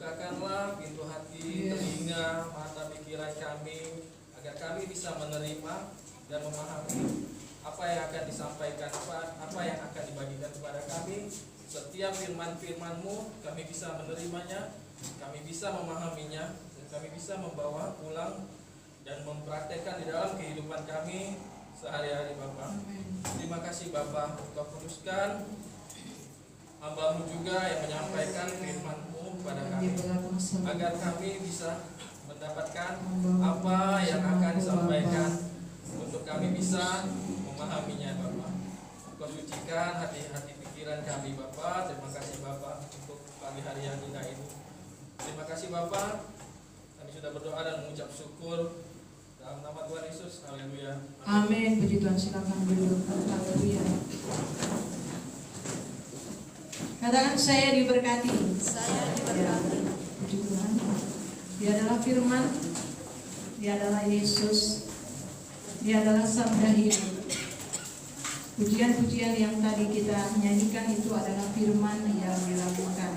Bukakanlah pintu hati, telinga, mata pikiran kami, agar kami bisa menerima dan memahami apa yang akan disampaikan, apa yang akan dibagikan kepada kami. Setiap firman-firman-Mu kami bisa menerimanya, kami bisa memahaminya, dan kami bisa membawa pulang dan mempraktekkan di dalam kehidupan kami sehari-hari, Bapa. Terima kasih Bapa, Engkau kuduskan hamba-Mu juga yang menyampaikan firman-Mu kepada kami, agar kami bisa mendapatkan apa yang akan disampaikan, untuk kami bisa memahaminya, Bapa. Engkau sucikan hati-hati pikiran kami, Bapa. Terima kasih Bapa untuk pagi hari yang indah ini. Terima kasih Bapa. Kami sudah berdoa dan mengucap syukur dalam nama Tuhan Yesus. Haleluya. Amin. Puji Tuhan, silakan duduk. Haleluya. Katakan, saya diberkati. Saya diberkati. Puji Tuhan. Dia adalah firman, Dia adalah Yesus, Dia adalah sabda hidup. Pujian-pujian yang tadi kita nyanyikan itu adalah firman yang dilakukan.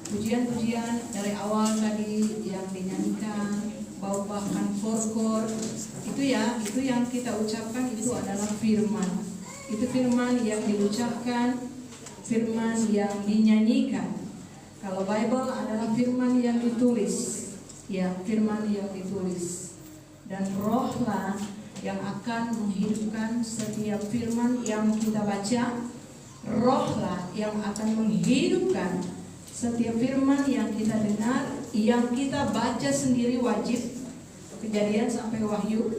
Pujian-pujian dari awal tadi yang dinyanyikan, bau bahkan forkor, itu yang kita ucapkan itu adalah firman. Itu firman yang diucapkan, firman yang dinyanyikan. Kalau Bible adalah firman yang ditulis, ya, firman yang ditulis. Dan rohlah yang akan menghidupkan setiap firman yang kita baca. Rohlah yang akan menghidupkan setiap firman yang kita dengar, yang kita baca sendiri wajib. Kejadian sampai Wahyu,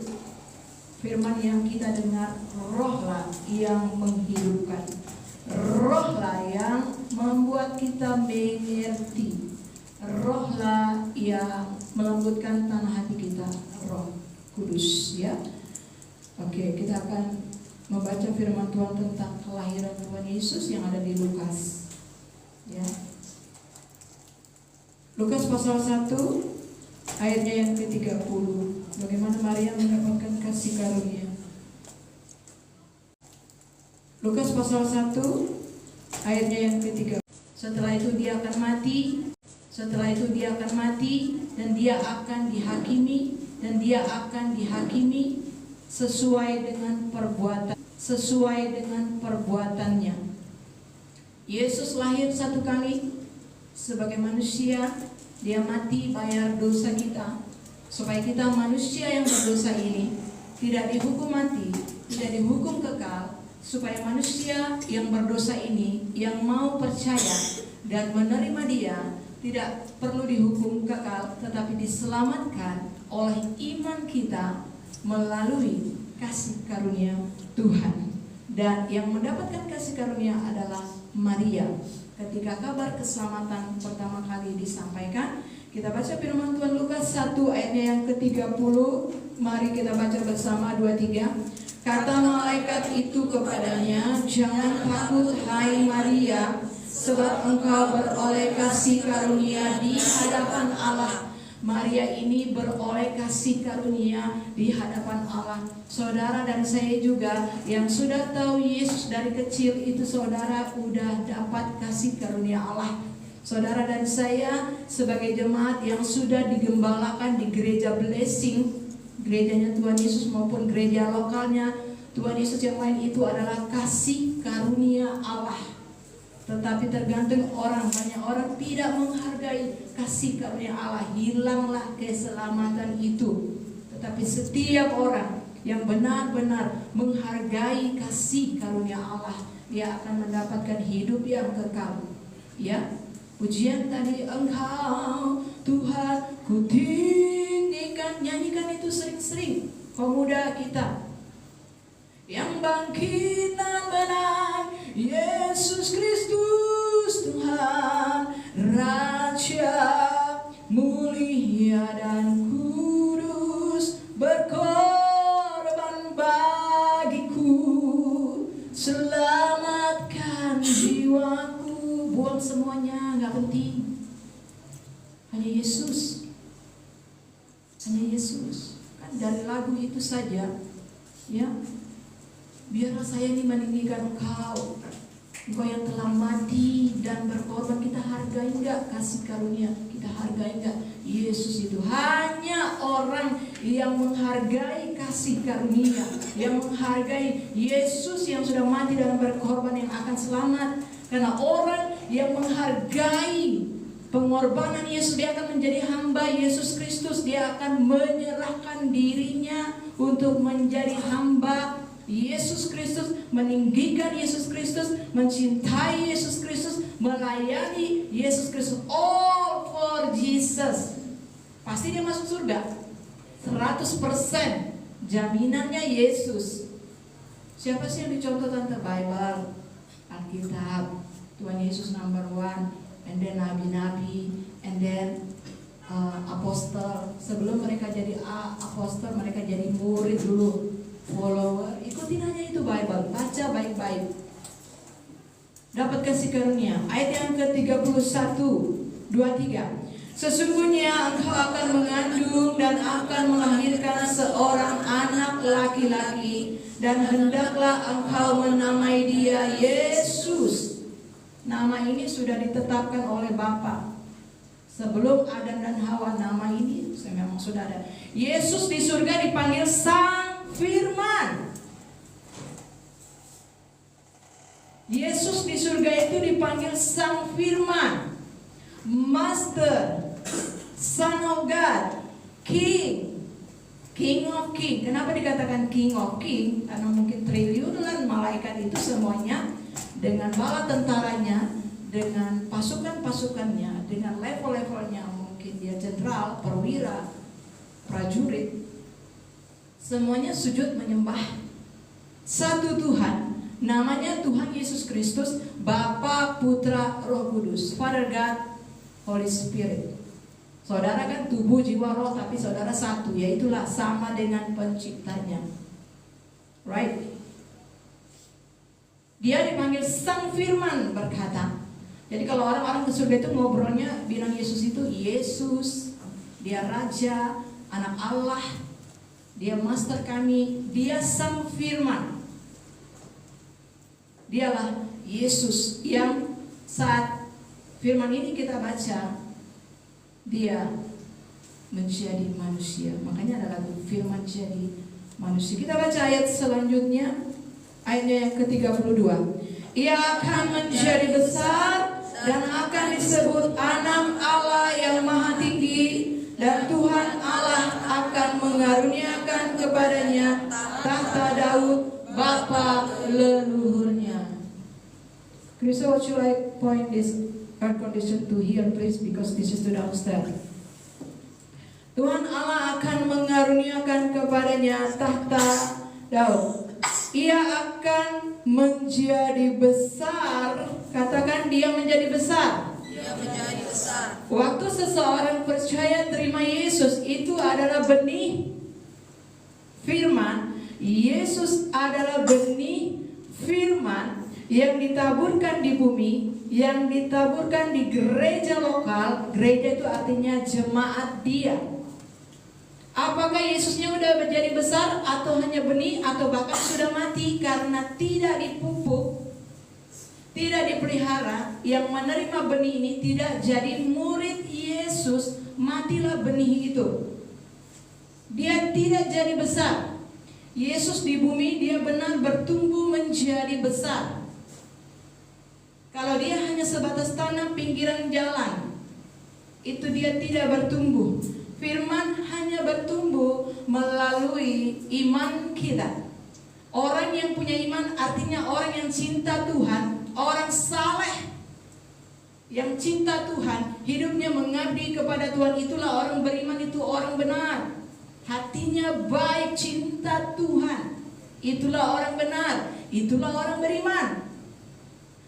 firman yang kita dengar, rohlah yang menghidupkan. Rohlah yang membuat kita mengerti. Rohlah yang melembutkan tanah hati kita, Roh Kudus, ya. Oke, kita akan membaca firman Tuhan tentang kelahiran Tuhan Yesus yang ada di Lukas, ya. Lukas pasal 1 ayatnya yang ke-30. Bagaimana Maria mendapatkan kasih karunia. Lukas pasal 1 ayatnya yang ke-30. Setelah itu dia akan mati. Setelah itu dia akan mati dan dia akan dihakimi, dan dia akan dihakimi sesuai dengan perbuatannya. Yesus lahir satu kali sebagai manusia, dia mati bayar dosa kita, supaya kita manusia yang berdosa ini tidak dihukum mati, tidak dihukum kekal, supaya manusia yang berdosa ini yang mau percaya dan menerima dia tidak perlu dihukum kekal, tetapi diselamatkan oleh iman kita melalui kasih karunia Tuhan. Dan yang mendapatkan kasih karunia adalah Maria. Ketika kabar keselamatan pertama kali disampaikan, kita baca firman Tuhan Lukas 1 ayatnya yang ke-30. Mari kita baca bersama, 2-3. Kata malaikat itu kepadanya, "Jangan takut hai Maria, sebab engkau beroleh kasih karunia di hadapan Allah." Maria ini beroleh kasih karunia di hadapan Allah. Saudara dan saya juga yang sudah tahu Yesus dari kecil itu, saudara udah dapat kasih karunia Allah. Saudara dan saya sebagai jemaat yang sudah digembalakan di gereja Blessing, gerejanya Tuhan Yesus maupun gereja lokalnya Tuhan Yesus yang lain, itu adalah kasih karunia Allah. Tetapi tergantung orang, banyak orang tidak menghargai kasih karunia Allah, hilanglah keselamatan itu. Tetapi setiap orang yang benar-benar menghargai kasih karunia Allah, dia akan mendapatkan hidup yang kekal. Ya, pujian tadi, Engkau Tuhan ku tinggikan, nyanyikan itu sering-sering, pemuda kita. Yang bangkit dan menang, Yesus Kristus Tuhan, Raja mulia dan kudus, berkorban bagiku, selamatkan jiwaku. Buang semuanya, gak penting. Hanya Yesus. Hanya Yesus. Kan dari lagu itu saja, ya. Biarlah saya ini meninggikan Engkau, Engkau yang telah mati dan berkorban, kita hargai enggak kasih karunia? Kita hargai enggak? Yesus itu hanya orang yang menghargai kasih karunia, yang menghargai Yesus yang sudah mati dan berkorban yang akan selamat. Karena orang yang menghargai pengorbanan Yesus, dia akan menjadi hamba Yesus Kristus. Dia akan menyerahkan dirinya untuk menjadi hamba Yesus Kristus, meninggikan Yesus Kristus, mencintai Yesus Kristus, melayani Yesus Kristus. All for Jesus. Pasti dia masuk surga 100%. Jaminannya Yesus. Siapa sih yang dicontoh tante? Bible, Alkitab, Tuhan Yesus number one, and then nabi-nabi, and then apostel. Sebelum mereka jadi apostel, mereka jadi murid dulu, follower. Ikutin aja itu Bible, baca baik-baik. Dapat kasih karunia. Ayat yang ke-31, 23. Sesungguhnya engkau akan mengandung dan akan melahirkan seorang anak laki-laki, dan hendaklah engkau menamai dia Yesus. Nama ini sudah ditetapkan oleh Bapa. Sebelum Adam dan Hawa, nama ini memang sudah ada. Yesus di surga dipanggil Sang Firman. Yesus di surga itu dipanggil Sang Firman, Master, Son of God, King, King of King. Kenapa dikatakan King of King? Karena mungkin triliunan malaikat itu semuanya dengan bala tentaranya, dengan pasukan-pasukannya, dengan level-levelnya, mungkin dia jenderal, perwira, prajurit, semuanya sujud menyembah satu Tuhan. Namanya Tuhan Yesus Kristus, Bapa, Putra, Roh Kudus, Father God, Holy Spirit. Saudara kan tubuh, jiwa, roh, tapi saudara satu, yaitulah sama dengan penciptanya. Right? Dia dipanggil Sang Firman berkata. Jadi kalau orang-orang ke surga itu ngobrolnya bilang Yesus itu Yesus, dia Raja, Anak Allah, dia Master kami, dia Sang Firman. Dialah Yesus yang saat firman ini kita baca, dia menjadi manusia. Makanya ada lagu Firman jadi manusia. Kita baca ayat selanjutnya, ayatnya yang ke-32. Ia akan menjadi besar dan akan disebut Anak Allah yang Maha Tinggi, dan Tuhan Allah akan mengaruniakan kepadanya tahta Daud bapa leluhurnya. Krista, what should I point this air condition to here please, because this is to downstairs. Tuhan Allah akan mengaruniakan kepadanya tahta Daud. Ia akan menjadi besar. Katakan, dia menjadi besar. Dia menjadi besar. Waktu seseorang percaya terima Yesus, itu adalah benih firman. Yesus adalah benih firman yang ditaburkan di bumi, yang ditaburkan di gereja lokal. Gereja itu artinya jemaat dia. Apakah Yesusnya sudah menjadi besar, atau hanya benih, atau bahkan sudah mati karena tidak dipupuk, tidak dipelihara? Yang menerima benih ini tidak jadi murid Yesus, matilah benih itu. Dia tidak jadi besar. Yesus di bumi dia benar bertumbuh menjadi besar. Kalau dia hanya sebatas tanah pinggiran jalan, itu dia tidak bertumbuh. Firman hanya bertumbuh melalui iman kita. Orang yang punya iman artinya orang yang cinta Tuhan, orang saleh yang cinta Tuhan, hidupnya mengabdi kepada Tuhan, itulah orang beriman, itu orang benar. Hatinya baik, cinta Tuhan, itulah orang benar, itulah orang beriman.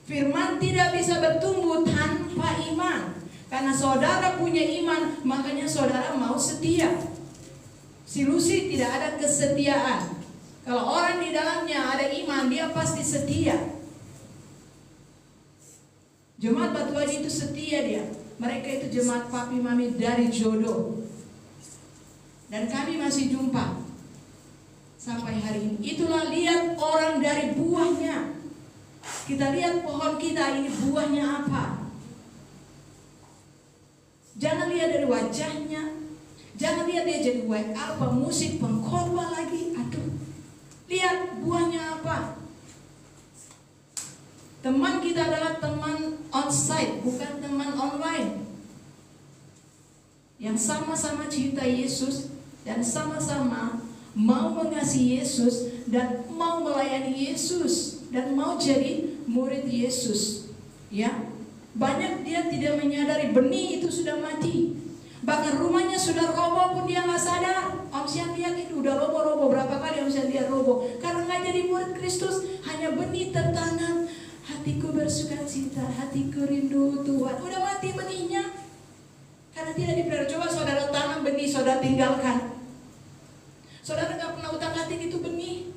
Firman tidak bisa bertumbuh tanpa iman. Karena saudara punya iman, makanya saudara mau setia. Si Lucy tidak ada kesetiaan. Kalau orang di dalamnya ada iman, dia pasti setia. Jemaat Batu Haji itu setia dia. Mereka itu jemaat papi mami dari jodoh. Dan kami masih jumpa sampai hari ini. Itulah lihat orang dari buahnya. Kita lihat pohon kita ini buahnya apa. Jangan lihat dari wajahnya. Jangan lihat dia jadi apa, musik pengkhotbah lagi. Aduh, lihat buahnya apa. Teman kita adalah teman on-site, bukan teman online. Yang sama-sama cinta Yesus dan sama-sama mau mengasihi Yesus dan mau melayani Yesus dan mau jadi murid Yesus. Ya, banyak dia tidak menyadari benih itu sudah mati. Bahkan rumahnya sudah roboh pun dia nggak sadar. Om Sian lihat itu udah roboh-roboh berapa kali Om Sian lihat roboh. Karena nggak jadi murid Kristus, hanya benih tertanam. Hatiku bersukacita, hatiku rindu Tuhan. Udah mati benihnya. Karena tidak dipelihara. Coba saudara tanam benih, saudara tinggalkan. Saudara nggak pernah utak-atik itu benih.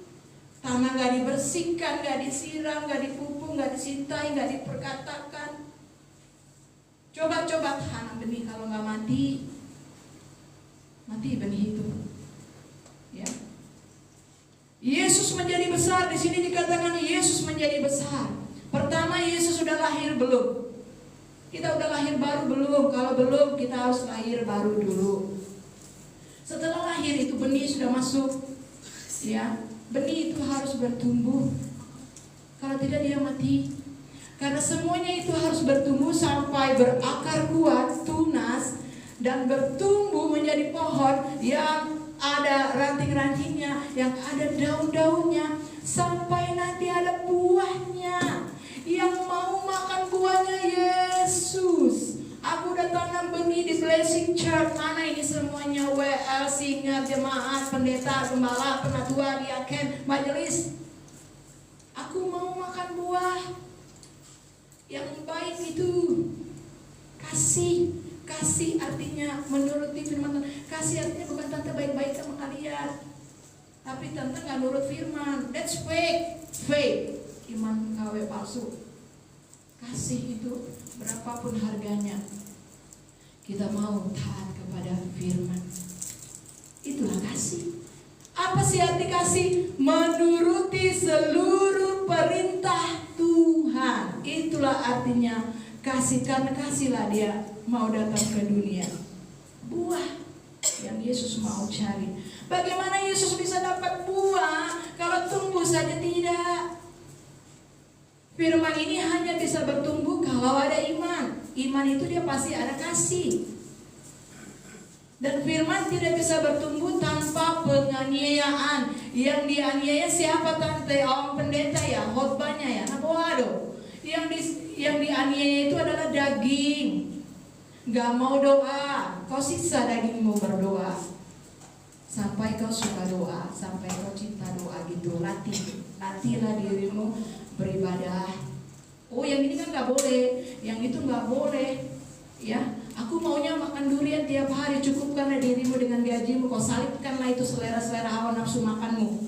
Tanah nggak dibersihkan, nggak disiram, nggak dipupuk, nggak disintai, nggak diperkatakan. Coba tanam benih, kalau nggak mati benih itu. Ya. Yesus menjadi besar. Di sini dikatakan Yesus menjadi besar. Pertama, Yesus sudah lahir belum? Kita udah lahir baru belum? Kalau belum, kita harus lahir baru dulu. Setelah lahir itu benih sudah masuk. Ya, benih itu harus bertumbuh. Kalau tidak dia mati. Karena semuanya itu harus bertumbuh sampai berakar kuat, tunas, dan bertumbuh menjadi pohon yang ada ranting-rantingnya, yang ada daun-daunnya, sampai nanti ada buahnya. Yang mau makan buahnya Yesus. Aku udah tanam benih di Blessing Church. Mana ini semuanya? WL, singa, jemaat, pendeta, gembala, penatua, diaken, majelis. Aku mau makan buah yang baik itu. Kasih artinya menuruti firman Tuhan. Kasih artinya bukan tante baik-baik sama kalian, tapi tante gak nurut firman. That's fake. Iman KW palsu. Kasih itu berapapun harganya, kita mau taat kepada firman. Itulah kasih. Apa sih arti kasih? Menuruti seluruh perintah Tuhan. Itulah artinya kasih. Karena kasihlah dia mau datang ke dunia. Buah yang Yesus mau cari. Bagaimana Yesus bisa dapat buah kalau tumbuh saja tidak? Firman ini hanya bisa bertumbuh kalau ada iman. Iman itu dia pasti ada kasih. Dan firman tidak bisa bertumbuh tanpa penganiayaan. Yang dianiaya siapa tante? Om pendeta ya, khotbahnya ya. Nah, waduh. Yang dianiaya itu adalah daging. Gak mau doa. Kau siksa dagingmu berdoa. Sampai kau suka doa, sampai kau cinta doa gitu. Latihlah dirimu beribadah. Oh, yang ini kan gak boleh, yang itu gak boleh. Ya, aku maunya makan durian tiap hari. Cukupkanlah dirimu dengan gajimu. Kau salibkanlah itu selera-selera hawa nafsu makanmu.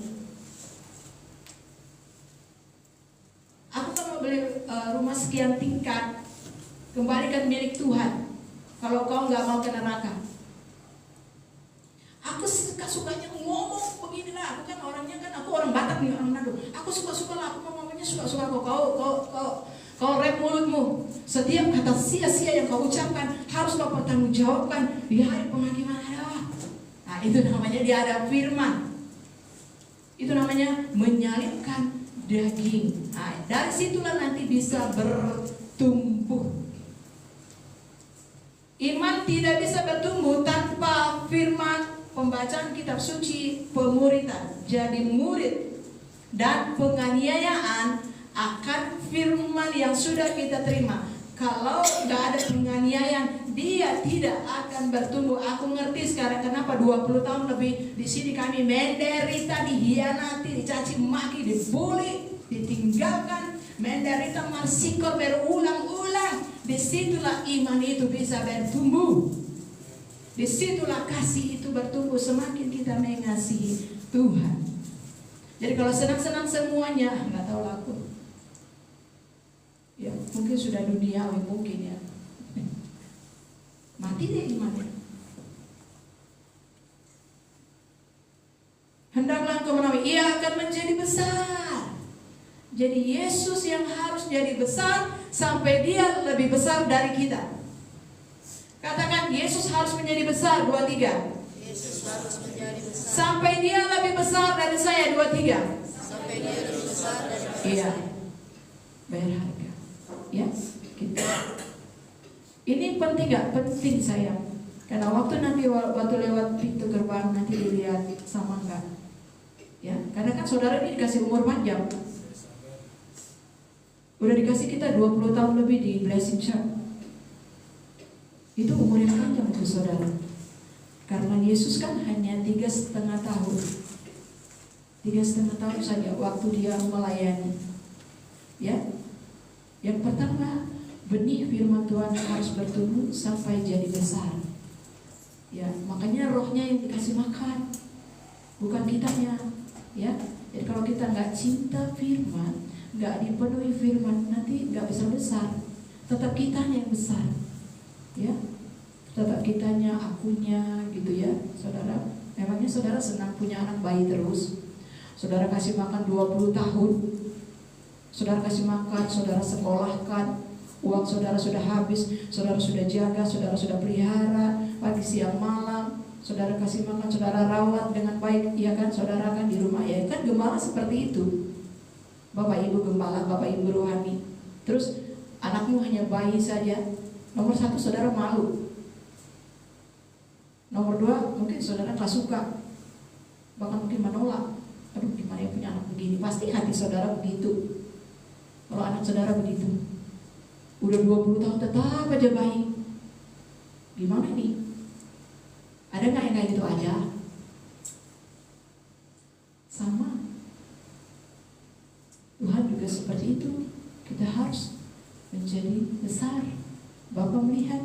Aku kan mau beli rumah sekian tingkat. Kembalikan milik Tuhan. Kalau kau gak mau ke neraka. Aku suka-sukanya ngomong beginilah. Aku kan orangnya kan, aku orang Batak nih, orang Manado. Aku suka-suka lah, aku ngomongnya suka-suka. Kau rep mulutmu. Setiap kata sia-sia yang kau ucapkan harus kau pertanggungjawabkan di hari penghakiman Allah. Nah, itu namanya dia ada firman. Itu namanya menyalibkan daging. Nah, dari situlah nanti bisa bertumbuh. Iman tidak bisa bertumbuh tanpa firman, pembacaan kitab suci, pemuritan. Jadi murid dan penganiayaan akan firman yang sudah kita terima. Kalau gak ada penganiayaan, dia tidak akan bertumbuh. Aku ngerti sekarang kenapa 20 tahun lebih di sini kami menderita, dihianati, dicaci maki, dibully, ditinggalkan, menderita marsiko berulang-ulang. Disitulah iman itu bisa bertumbuh. Disitulah kasih itu bertumbuh semakin kita mengasihi Tuhan. Jadi kalau senang-senang semuanya, nggak tahu laku. Ya mungkin sudah duniawi mungkin ya. Mati deh imannya. Hendaklah engkau menawi, ia akan menjadi besar. Jadi Yesus yang harus jadi besar sampai dia lebih besar dari kita. Katakan, Yesus harus menjadi besar, 2, 3. Yesus harus menjadi besar Sampai dia lebih besar dari saya, 2, 3. sampai dia lebih besar dari Iya. Bayar harga. Ya, gitu. Ini penting gak? Penting sayang. Karena waktu nanti lewat pintu gerbang nanti dilihat sama enggak. Ya, karena kan saudara ini dikasih umur panjang. Udah dikasih kita 20 tahun lebih di Blessing Church. Itu umur yang panjang itu saudara. Karena Yesus kan hanya 3,5 tahun. 3,5 tahun saja waktu dia melayani. Ya. Yang pertama, benih firman Tuhan harus bertumbuh sampai jadi besar. Ya, makanya rohnya yang dikasih makan, bukan kitanya. Ya, jadi kalau kita nggak cinta firman, nggak dipenuhi firman, nanti nggak bisa besar. Tetap kitanya yang besar. Ya, tetap kitanya, akunya, gitu ya, saudara. Memangnya saudara senang punya anak bayi terus? Saudara kasih makan 20 tahun, saudara kasih makan, saudara sekolahkan, uang saudara sudah habis, saudara sudah jaga, saudara sudah pelihara, pagi siang malam, saudara kasih makan, saudara rawat dengan baik, ya kan, saudara kan di rumah, ya kan, gembala seperti itu. Bapak ibu gembala, bapak ibu rohani. Terus anakmu hanya bayi saja. Nomor 1 saudara malu. Nomor 2 mungkin saudara gak suka, bahkan mungkin menolak. Aduh, gimana ya punya anak begini? Pasti hati saudara begitu. Kalau anak saudara begitu, udah 20 tahun tetap aja bayi, gimana nih? Ada gak yang kayak gitu aja? Sama. Tuhan juga seperti itu. Kita harus menjadi besar. Bapak melihat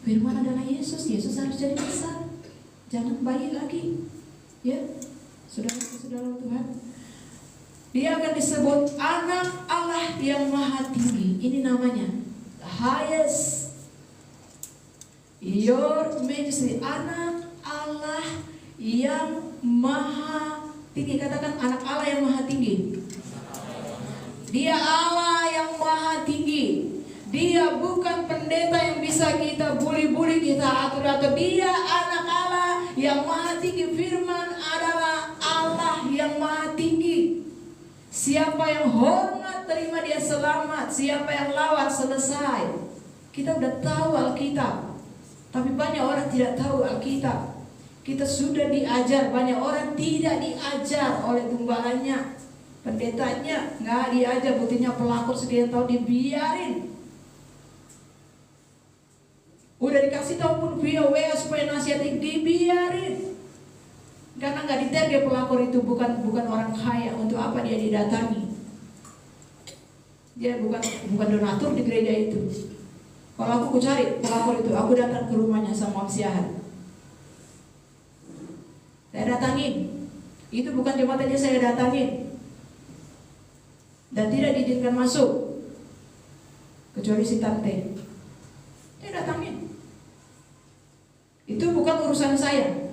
Firman adalah Yesus. Yesus harus jadi besar. Jangan bayi lagi. Ya, saudara-saudara Tuhan. Dia akan disebut anak Allah yang maha tinggi. Ini namanya, the highest. Your Majesty, anak Allah yang maha tinggi. Katakan, anak Allah yang maha tinggi. Dia Allah yang maha tinggi. Dia bukan pendeta yang bisa kita bully-bully, kita atur-atur. Dia anak Allah yang maha tinggi. Firman adalah Allah yang maha tinggi. Siapa yang hormat, terima dia selamat. Siapa yang lawan, selesai. Kita udah tahu Alkitab, tapi banyak orang tidak tahu Alkitab. Kita sudah diajar, banyak orang tidak diajar oleh gembalanya, pendetanya, nggak diajar. Buktinya pelakor sekian tahun dibiarin. Udah dikasih tahu pun via WA supaya nasihatin, dibiarin. Karena nggak diterge pelakor itu bukan orang kaya. Untuk apa dia didatangi? Dia bukan donatur di gereja itu. Kalau aku cari pelakor itu, aku datang ke rumahnya sama Om Siahan. Saya datangin. Itu bukan jemaat aja saya datangin. Dan tidak diizinkan masuk, kecuali si tante. Saya datangin. Itu bukan urusan saya.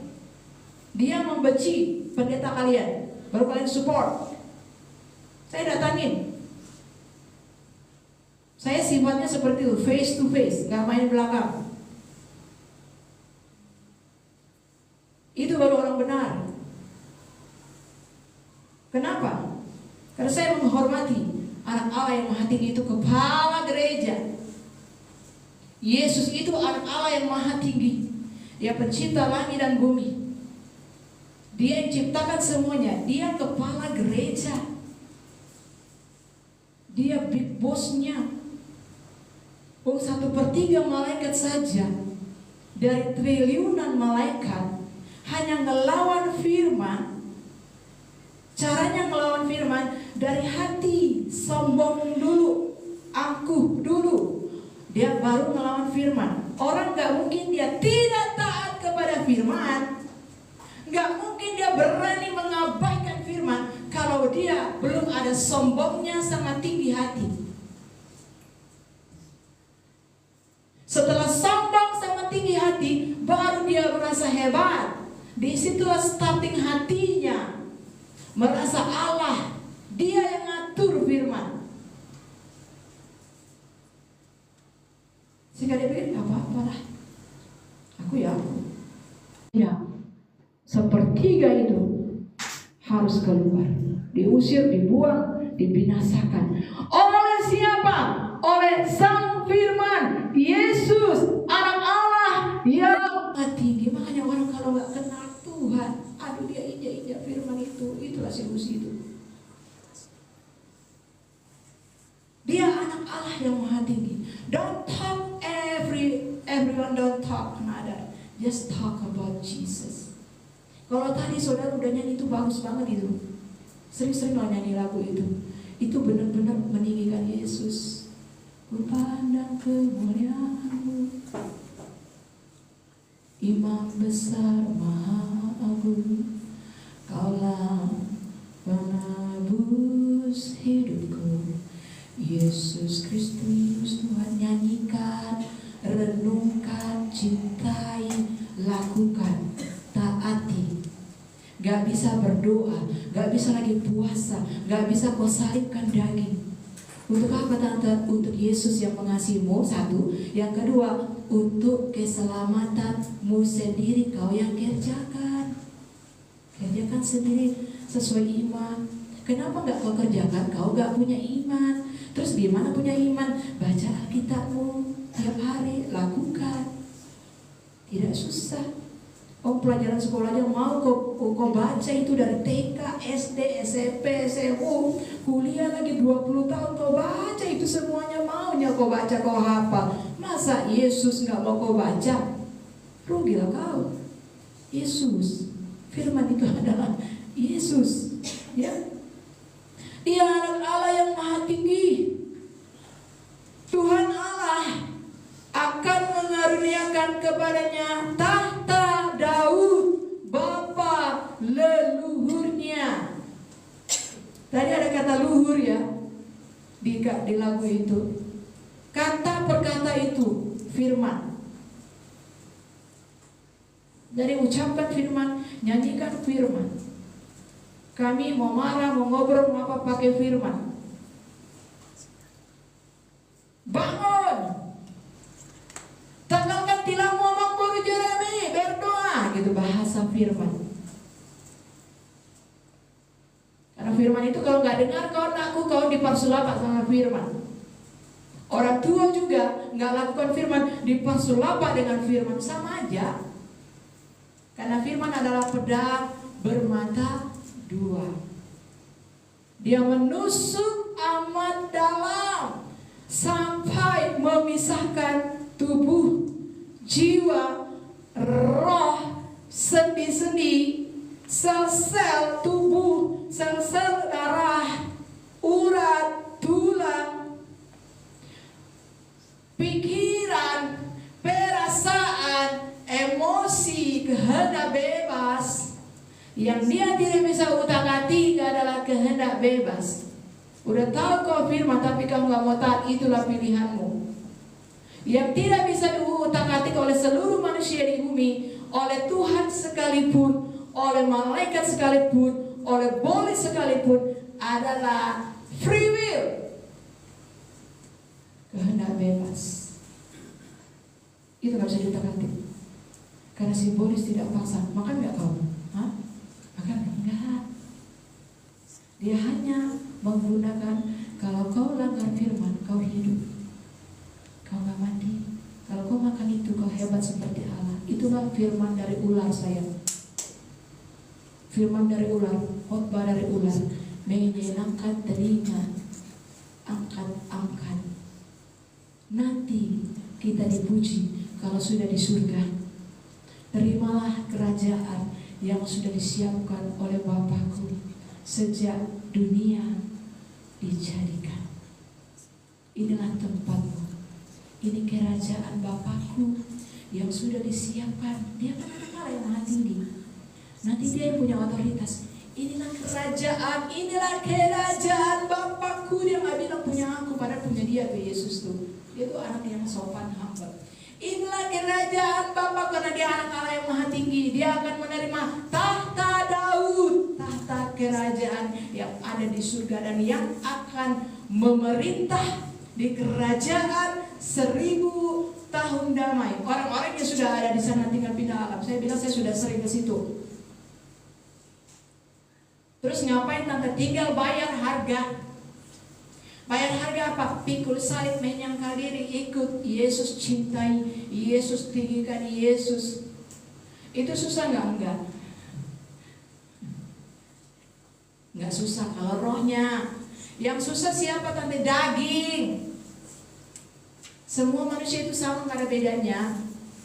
Dia membenci pendeta kalian, baru kalian support. Saya datangin. Saya sifatnya seperti itu, face to face, gak main belakang. Itu baru orang benar. Kenapa? Karena saya menghormati anak Allah yang maha tinggi, itu kepala gereja. Yesus itu anak Allah yang maha tinggi. Dia pencipta langit dan bumi. Dia yang ciptakan semuanya. Dia kepala gereja. Dia big bossnya. 1/3 malaikat saja dari triliunan malaikat hanya ngelawan firman. Caranya ngelawan firman dari hati, sombong dulu, angkuh dulu, dia baru ngelawan firman. Orang gak mungkin dia tidak taat kepada firman. Gak mungkin dia berani mengabaikan firman kalau dia belum ada sombongnya sangat tinggi hati. Setelah sombong sangat tinggi hati, baru dia merasa hebat. Disitulah starting hatinya, merasa Allah Sehingga dia pikir apa-apalah, aku ya aku. Ya, sepertiga itu harus keluar, diusir, dibuang, dibinasakan. Oleh siapa? Oleh Sang Firman, Yesus, Anak Allah yang tinggi. Makanya orang kalau nggak kenal Tuhan, aduh dia injak-injak firman itulah solusi itu. Dia anak Allah yang maha tinggi. Don't talk everyone don't talk nada. Just talk about Jesus. Kalau tadi saudara udah nyanyi itu bagus banget itu. Sering-sering lah nyanyi lagu itu. Itu benar-benar meninggikan Yesus. Ku pandang kemuliaan-Mu, Imam besar maha agung, Kaulah penebus hidupku. Yesus Kristus Tuhan, nyanyikan, renungkan, cintai, lakukan, taati. Gak bisa berdoa, gak bisa lagi puasa, gak bisa kau salibkan daging. Untuk apa tante? Untuk Yesus yang mengasihimu, satu. Yang kedua, untuk keselamatanmu sendiri kau yang kerjakan. Kerjakan sendiri sesuai iman. Kenapa gak kau kerjakan? Kau gak punya iman. Terus gimana punya iman? Baca Alkitabmu tiap hari, lakukan. Tidak susah. Oh, pelajaran sekolahnya mau kau baca itu dari TK, SD, SMP, SMU, kuliah lagi 20 tahun kau baca itu semuanya, maunya kau baca, kau hafal. Masa Yesus gak mau kau baca? Rugilah kau. Yesus, firman itu adalah Yesus, ya. Dia anak Allah yang maha tinggi. Tuhan Allah akan mengaruniakan kepadanya tahta Daud bapa leluhurnya. Tadi ada kata luhur ya di lagu itu. Kata per kata itu firman. Jadi ucapkan firman, nyanyikan firman. Kami mau marah, mau ngobrol, mau apa, pakai firman. Bangun, tanggalkan tilam ngomong baru Jeremy, berdoa, gitu bahasa firman. Karena firman itu kalau nggak dengar kau aku, kau diparsulapak sama firman. Orang tua juga nggak lakukan firman, diparsulapak dengan firman, sama aja. Karena firman adalah pedang bermata dua. Dia menusuk amat dalam sampai memisahkan tubuh, jiwa, roh, sendi-sendi, sel-sel tubuh, sel-sel darah, urat, tulang, pikiran, perasaan, emosi, kehendak bebas. Yang dia tidak bisa utak-atik adalah kehendak bebas. Udah tahu kau firman tapi kamu gak mau taat, itulah pilihanmu. Yang tidak bisa diutak-atik oleh seluruh manusia di bumi, oleh Tuhan sekalipun, oleh malaikat sekalipun, oleh boleh sekalipun, adalah free will, kehendak bebas. Itu gak bisa diutak-atik. Karena simbolis tidak paksa. Makan gak kau? Hah? Makan enggak. Dia hanya menggunakan, kalau kau langgar firman, kau hidup, kau gak mati. Kalau kau makan itu, kau hebat seperti Allah. Itulah firman dari ular, sayang. Firman dari ular, khotbah dari ular, menyenangkan telinga, angkat. Nanti kita dipuji kalau sudah di surga. Terimalah kerajaan yang sudah disiapkan oleh Bapakku sejak dunia dijadikan. Inilah tempatmu. Ini kerajaan Bapakku yang sudah disiapkan. Dia kan anak Allah yang maha tinggi. Nanti dia yang punya otoritas. Inilah kerajaan Bapakku. Dia gak bilang punya aku, padahal punya dia tuh Yesus tuh. Dia tuh anak yang sopan, humble. Inilah kerajaan Bapa, karena dia anak Allah yang maha tinggi. Dia akan menerima tahta Daud, tahta kerajaan yang ada di surga, dan yang akan memerintah di kerajaan 1000 tahun damai. Orang-orang yang sudah ada di sana tinggal pindah alam. Saya bilang saya sudah sering ke situ. Terus ngapain tante? Tinggal bayar harga. Bayar harga apa? Pikul salib, menyangkal diri, ikut Yesus, cintai Yesus, tinggikan Yesus. Itu susah nggak? Nggak susah kalau rohnya. Yang susah siapa tante? Daging. Semua manusia itu sama, nggak ada bedanya.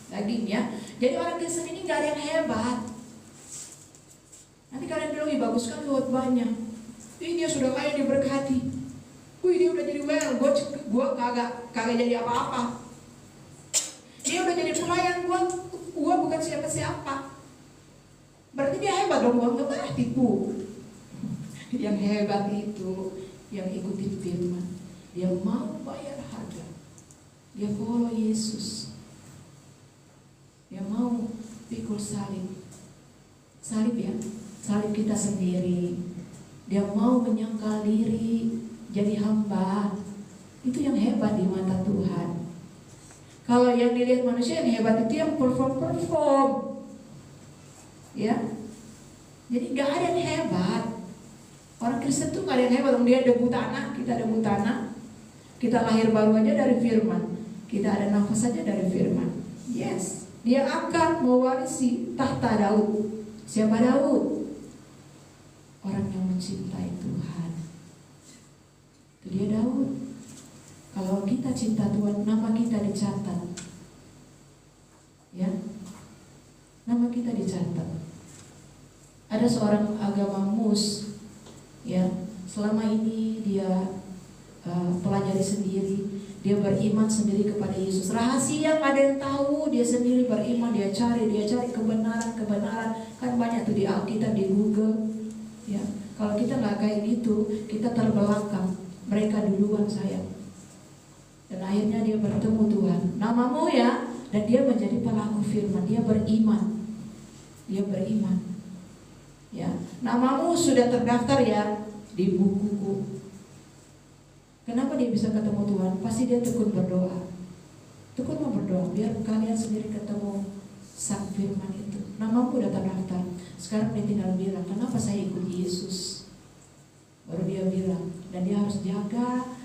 Daging ya. Jadi orang Kristen ini nggak ada yang hebat. Nanti kalian bilang, ih bagus kan khotbahnya. Ih dia sudah kaya, diberkati. Wih dia udah jadi gue kagak jadi apa-apa. Dia udah jadi pelayan, gue bukan siapa-siapa. Berarti dia hebat dong, gue nggak tipu. Yang hebat itu yang ikutin firman. Dia mau bayar harga. Dia follow Yesus. Dia mau pikul salib. Salib ya, salib kita sendiri. Dia mau menyangkal diri, jadi hamba. Itu yang hebat di mata Tuhan. Kalau yang dilihat manusia yang hebat itu yang perform. Ya. Jadi gak ada yang hebat. Orang Kristen tuh gak ada yang hebat. Dia debu tanah, kita debu tanah. Kita lahir baru aja dari firman. Kita ada nafas saja dari firman. Yes. Dia akan mewarisi tahta Daud. Siapa Daud? Orang yang mencintai Tuhan. Itu dia Daud. Kalau kita cinta Tuhan, nama kita dicatat. Ya, nama kita dicatat. Ada seorang agama Mus, ya, selama ini dia pelajari sendiri, dia beriman sendiri kepada Yesus. Rahasia nggak ada yang tahu, dia sendiri beriman, dia cari kebenaran. Kan banyak tuh di Alkitab, di Google. Ya, kalau kita nggak kayak gitu, kita terbelakang. Mereka duluan sayang. Dan akhirnya dia bertemu Tuhan. Namamu ya, dan dia menjadi pelaku firman. Dia beriman. Ya, namamu sudah terdaftar ya di bukuku. Kenapa dia bisa ketemu Tuhan? Pasti dia tekun berdoa. Tekun mau berdoa biar kalian sendiri ketemu sang firman itu. Namamu udah terdaftar. Sekarang dia tinggal bilang, kenapa saya ikut Yesus? Baru dia bilang, dan dia harus jaga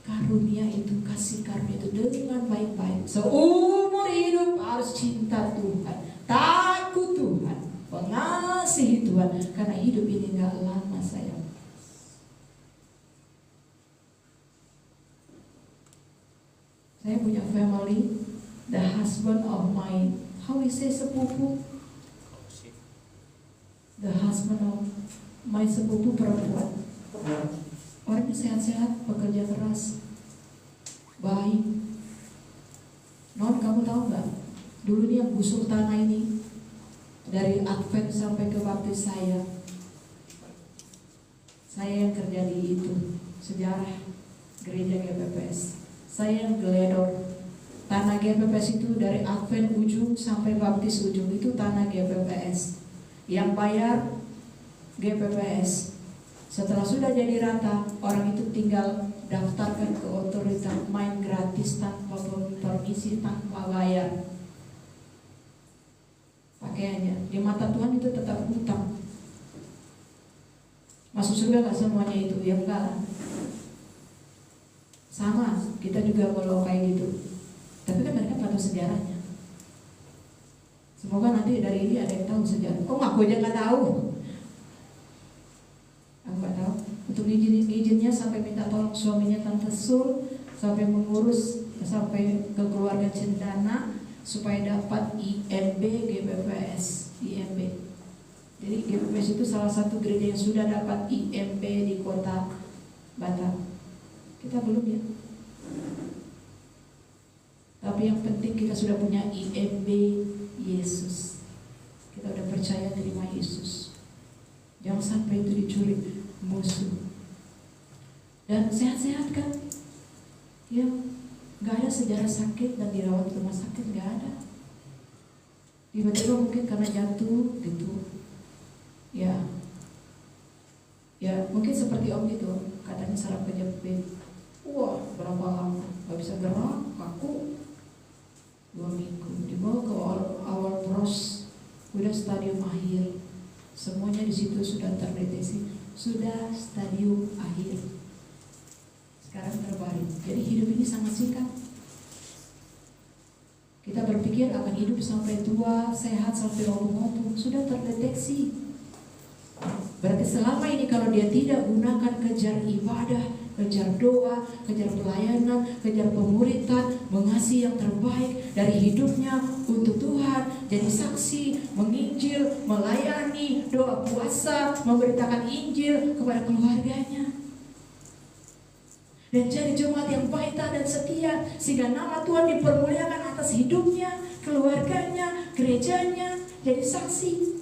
karunia itu, kasih karunia itu dengan baik-baik. Seumur hidup harus cinta Tuhan, takut Tuhan, mengasihi Tuhan, karena hidup ini gak lama sayang. Saya punya family, the husband of my, how we say sepupu? The husband of my sepupu perempuan. Orangnya sehat-sehat, bekerja keras, baik. Non, kamu tahu nggak? Dulu dia gusur tanah ini dari Advent sampai ke baptis saya yang kerja di itu sejarah gereja GPPS. Saya yang geledor tanah GPPS itu dari Advent ujung sampai baptis ujung itu tanah GPPS. Yang bayar GPPS. Setelah sudah jadi rata, orang itu tinggal daftarkan ke otoritas, main gratis tanpa permisi, tanpa bayar. Pakaiannya di mata Tuhan itu tetap hutang. Masuk surga gak semuanya itu? Ya enggak lah. Sama, kita juga kalau kayak gitu. Tapi kan mereka tahu sejarahnya. Semoga nanti dari ini ada yang tahu sejarah. Kok aku aja nggak tahu? Aku nggak tahu. Untuk izinnya sampai minta tolong suaminya Tante Sul, sampai mengurus sampai ke keluarga Cendana supaya dapat IMB GBPS. IMB. Jadi GBPS itu salah satu gereja yang sudah dapat IMB di kota Batam. Kita belum ya. Tapi yang penting kita sudah punya IMB Yesus. Kita udah percaya terima Yesus. Jangan sampai itu dicuri musuh. Dan sehat-sehat kan? Ya, nggak ada sejarah sakit dan dirawat rumah sakit, nggak ada. Tiba-tiba mungkin karena jatuh gitu. Ya mungkin seperti Om itu, katanya saraf kejepit. Wah, berapa lama? Nggak bisa gerak, kaku. stadium akhir. Semuanya di situ sudah terdeteksi, sudah stadium akhir. Sekarang terbalik. Jadi hidup ini sangat singkat. Kita berpikir akan hidup sampai tua, sehat sampai omong-omong, sudah terdeteksi. Berarti selama ini kalau dia tidak gunakan kejar ibadah, kejar doa, kejar pelayanan, kejar pemuritan, mengasihi yang terbaik dari hidupnya untuk Tuhan, jadi saksi, menginjil, melayani, doa puasa, memberitakan Injil kepada keluarganya, dan jadi jemaat yang baik dan setia, sehingga nama Tuhan dipermuliakan atas hidupnya, keluarganya, gerejanya, jadi saksi.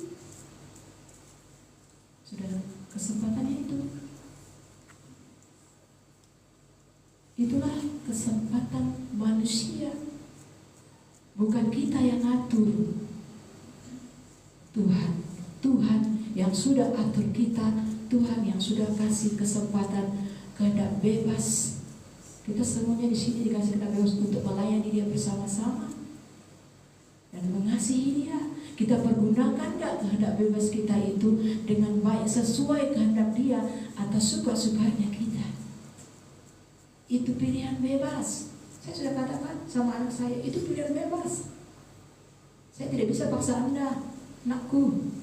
Sudah kesempatannya itu. Itulah kesempatan manusia. Bukan kita yang atur. Tuhan yang sudah atur kita, Tuhan yang sudah kasih kesempatan kehendak bebas. Kita semuanya di sini dikasih kehendak bebas untuk melayani Dia bersama-sama dan mengasihi Dia. Kita pergunakan gak kehendak bebas kita itu dengan baik sesuai kehendak Dia atau suka-sukanya kita? Itu pilihan bebas. Saya sudah katakan sama anak saya, itu pilihan bebas. Saya tidak bisa paksa Anda, anakku,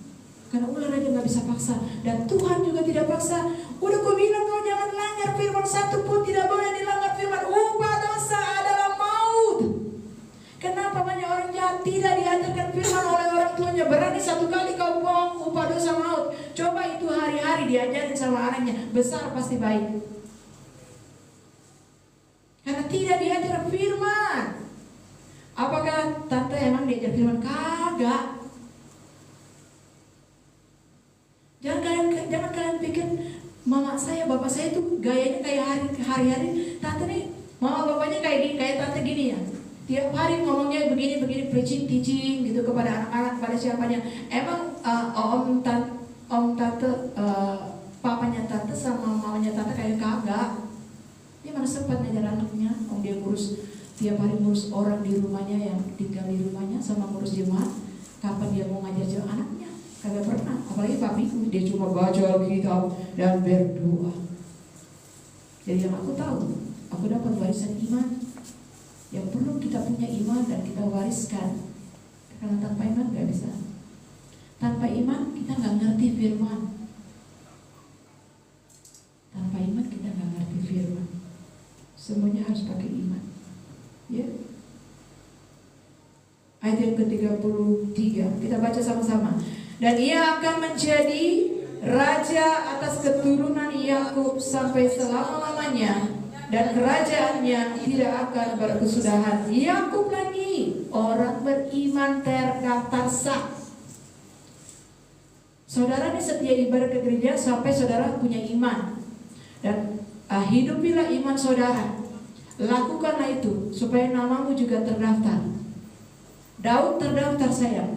karena ular aja gak bisa paksa, dan Tuhan juga tidak paksa. Udah kau bilang kau jangan langgar firman, satu pun tidak boleh dilanggar firman. Upah dosa adalah maut. Kenapa banyak orang jahat tidak diajarkan firman oleh orang tuanya? Berani satu kali kau bohong, upah dosa maut. Coba itu hari-hari diajarin sama anaknya, besar pasti baik. Karena tidak diajar firman. Apakah tante emang diajar firman? Kagak. Jangan kalian pikir mama saya, bapak saya itu gayanya kayak hari-hari. Tante nih, mama bapaknya kayak tante gini ya. Tiap hari ngomongnya begini preaching, teaching gitu kepada anak-anak, pada siapanya. Emang om tante, papanya tante sama mamanya tante kayak kagak. Dia mana sempat ngajar anaknya, dia ngurus tiap hari ngurus orang di rumahnya yang tinggal di rumahnya sama ngurus jemaat. Kapan dia mau ngajar jemaat anaknya? Kagak pernah. Apalagi papiku, dia cuma baca Alkitab dan berdoa. Jadi yang aku tahu, aku dapat warisan iman yang perlu kita punya iman dan kita wariskan. Karena tanpa iman gak bisa. Tanpa iman kita gak ngerti firman. Tanpa iman kita gak ngerti firman. Semuanya harus pakai iman. Ya. Ayat yang ke-33 kita baca sama-sama. Dan ia akan menjadi raja atas keturunan Yakub sampai selama-lamanya, dan kerajaannya tidak akan berkesudahan. Yakub lagi orang beriman terdaftar sah. Saudara ini setia ibadah ke gereja sampai saudara punya iman. Dan hidupilah iman saudara. Lakukanlah itu supaya namamu juga terdaftar. Daud terdaftar sayang.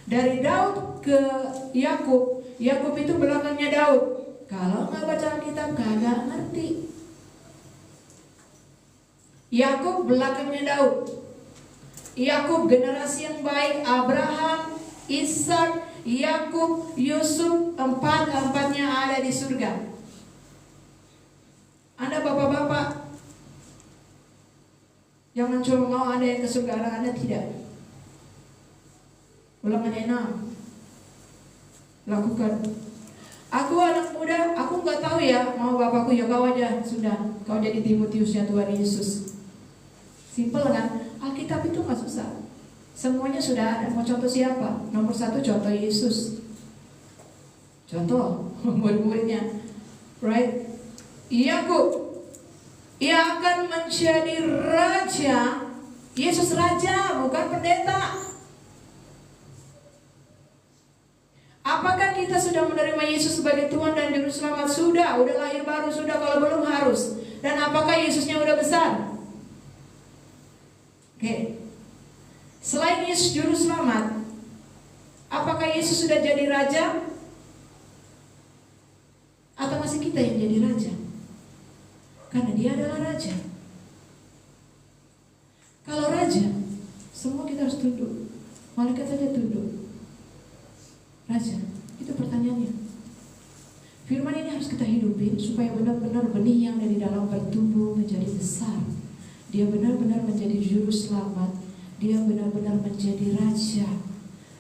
Dari Daud ke Yakub, Yakub itu belakangnya Daud. Kalau nggak baca Alkitab kagak ngerti. Yakub belakangnya Daud. Yakub generasi yang baik, Abraham, Ishak, Yakub, Yusuf, empatnya ada di surga. Anda bapak-bapak, jangan cuma mau ada yang ke surga, Anda tidak. Ulangan 6. Lakukan. Aku anak muda, aku nggak tahu ya, mau bapakku ya kau aja, sudah. Kau jadi Timotiusnya Tuhan Yesus. Simpel kan? Alkitab itu nggak susah. Semuanya sudah ada. Mau contoh siapa? Nomor 1 contoh Yesus. Contoh murid-muridnya, right? Yakub, ia akan menjadi raja. Yesus raja, bukan pendeta. Apakah kita sudah menerima Yesus sebagai Tuhan dan Juru Selamat? Sudah, udah lahir baru, sudah. Kalau belum harus. Dan apakah Yesusnya udah besar? Oke. Selain Yesus Juru Selamat, apakah Yesus sudah jadi raja? Atau masih kita yang jadi raja? Karena dia adalah raja. Kalau raja, semua kita harus tunduk. Malaikat saja tunduk. raja? Itu pertanyaannya. Firman ini harus kita hidupin supaya benar-benar benih yang dari dalam bertumbuh menjadi besar. Dia benar-benar menjadi juru selamat. Dia benar-benar menjadi raja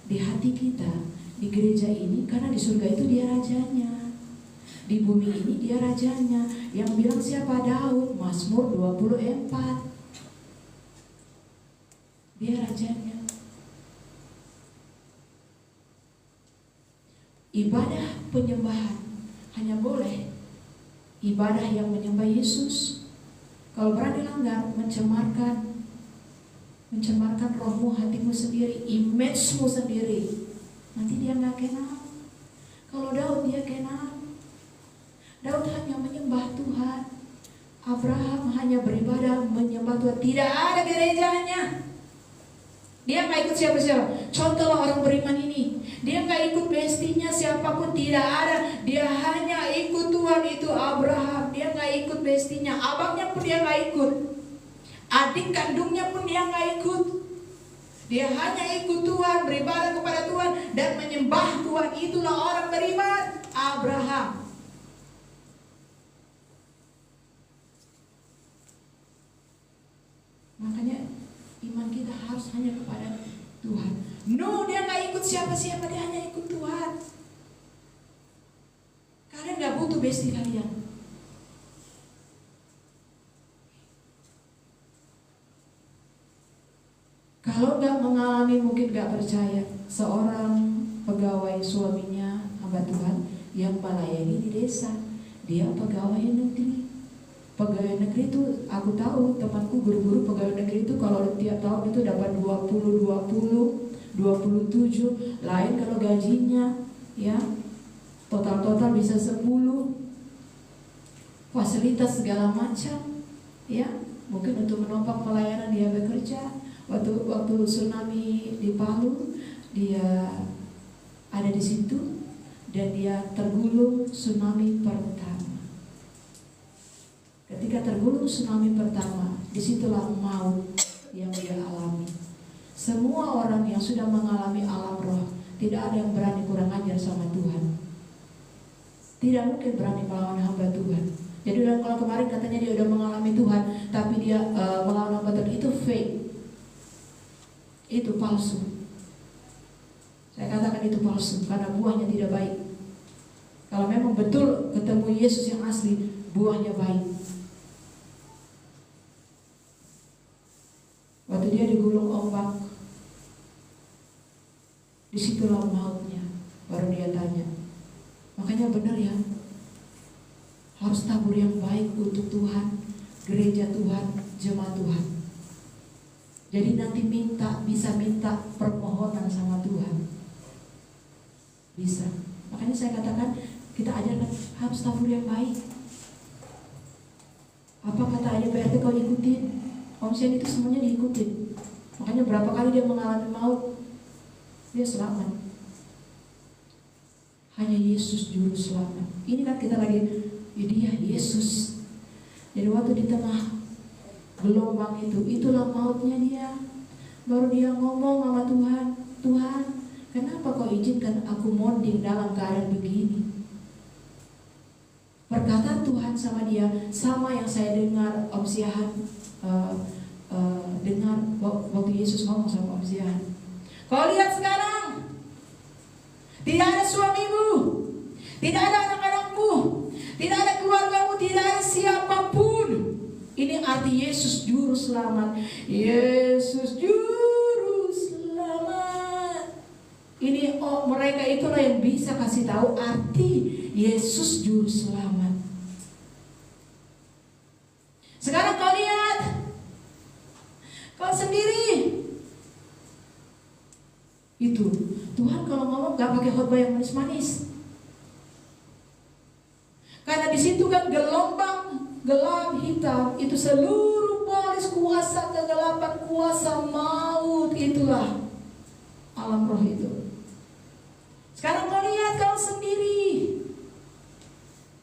di hati kita, di gereja ini. Karena di surga itu dia rajanya, di bumi ini dia rajanya. Yang bilang siapa? Daud, Mazmur 24. Dia rajanya. Ibadah penyembahan hanya boleh ibadah yang menyembah Yesus. Kalau berani langgar, mencemarkan rohmu, hatimu sendiri, image-mu sendiri, nanti dia nggak kenal. Kalau Daud dia kenal. Daud hanya menyembah Tuhan. Abraham hanya beribadah menyembah Tuhan. Tidak ada gerejanya. Dia nggak ikut siapa-siapa. Contohlah orang beriman ini. Dia nggak ikut bestinya siapapun, tidak ada. Dia hanya ikut Tuhan. Itu Abraham. Dia nggak ikut bestinya. Abangnya pun dia nggak ikut. Adik kandungnya pun dia nggak ikut. Dia hanya ikut Tuhan, beribadah kepada Tuhan dan menyembah Tuhan. Itulah orang beriman, Abraham. Makanya iman kita harus hanya kepada Tuhan. No, dia nggak ikut siapa-siapa, dia hanya ikut Tuhan. Kalian nggak butuh besti kalian. Kalau nggak mengalami, mungkin nggak percaya. Seorang pegawai, suaminya hamba Tuhan yang melayani di desa, dia pegawai negeri. Pegawai negeri itu, aku tahu temanku guru-guru pegawai negeri itu kalau tiap tahun itu dapat 20, 27. Lain kalau gajinya ya total bisa 10. Fasilitas segala macam ya, mungkin untuk menopang pelayanan dia bekerja. Waktu tsunami di Palu, dia ada di situ dan dia tergulung tsunami pertama. Ketika tergulung tsunami pertama, disitulah maut yang dia alami. Semua orang yang sudah mengalami alam roh, tidak ada yang berani kurang ajar sama Tuhan. Tidak mungkin berani melawan hamba Tuhan. Jadi kalau kemarin katanya dia udah mengalami Tuhan, tapi dia melawan hamba Tuhan, itu fake. Itu palsu. Saya katakan itu palsu karena buahnya tidak baik. Kalau memang betul ketemu Yesus yang asli, buahnya baik. Waktu dia digulung ombak, disitulah mautnya. Baru dia tanya. Makanya benar ya, harus tabur yang baik untuk Tuhan, gereja Tuhan, jemaat Tuhan. Jadi nanti bisa minta permohonan sama Tuhan. Bisa. Makanya saya katakan, kita ajarkan harus tabur yang baik. Apa kata ADPRT kau ikutin? Omsian itu semuanya diikutin. Makanya berapa kali dia mengalami maut, dia selamat. Hanya Yesus juru selamat. Ini kan kita lagi, ya dia Yesus. Jadi waktu di tengah gelombang itu, itulah mautnya dia. Baru dia ngomong sama Tuhan, Tuhan, kenapa kau izinkan aku monding dalam keadaan begini? Perkataan Tuhan sama dia, sama yang saya dengar Om Siahan dengar waktu Yesus ngomong sama Om Siahan. Kau lihat sekarang, tidak ada suamimu, tidak ada anak-anakmu, tidak ada keluargamu, tidak ada siapapun. Ini arti Yesus juru selamat. Yesus juru selamat. Ini mereka itulah yang bisa kasih tahu arti Yesus juru selamat. Sekarang kau lihat, kau sendiri. Itu Tuhan kalau ngomong gak pakai khotbah yang manis-manis. Karena di situ kan gelombang gelap hitam, itu seluruh polis kuasa kegelapan, kuasa maut, itulah alam roh itu. Sekarang kau lihat kau sendiri.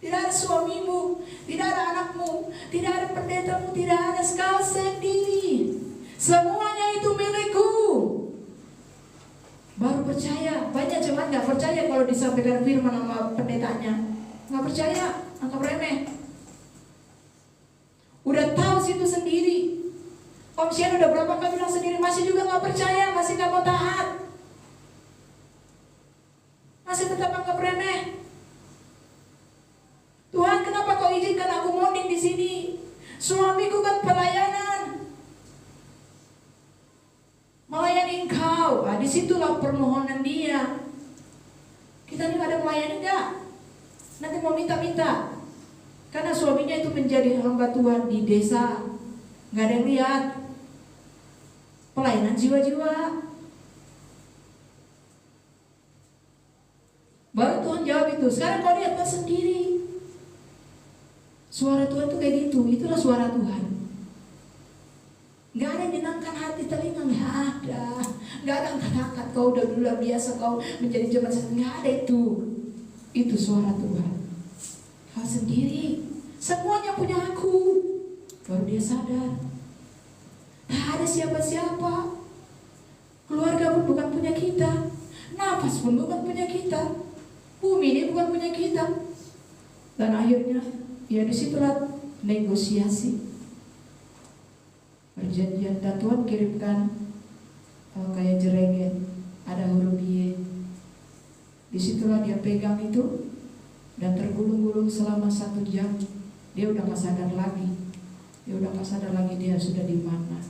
Tidak ada suamimu, tidak ada anakmu, tidak ada pendetamu, tidak ada, kau sendiri. Semuanya itu milikku. baru percaya. Banyak jemaat nggak percaya kalau disampaikan firman sama pendetanya, nggak percaya, anggap remeh. Udah tahu situ sendiri. Om Sian udah berapa kali bilang sendiri, masih juga nggak percaya, masih nggak mau taat, masih tetap anggap remeh. Tuhan, kenapa kau izinkan aku monding di sini? Suamiku kan pelayanan, melayani Engkau. Nah, disitulah permohonan dia. Kita ini ada melayani nggak? Nanti mau minta-minta. Karena suaminya itu menjadi hamba Tuhan di desa, nggak ada yang lihat. Pelayanan jiwa-jiwa. Baru Tuhan jawab itu. Sekarang kau lihat sendiri. Suara Tuhan itu kayak gitu. Itulah suara Tuhan. Gak ada yang menyenangkan hati telinga, gak ada. Gak ada angkat-angkat kau udah dulu biasa kau menjadi jemaat, gak ada itu. Itu suara Tuhan. Kau sendiri, semuanya punya aku. Baru dia sadar, tak ada siapa-siapa. Keluarga pun bukan punya kita, nafas pun bukan punya kita, bumi ini bukan punya kita. Dan akhirnya, ya disitulah negosiasi. Perjanjian, dan Tuhan kirimkan kayak jereget, ada huruf Y. Disitulah dia pegang itu dan tergulung-gulung selama 1 jam. Dia udah gak sadar lagi. Dia sudah di mana.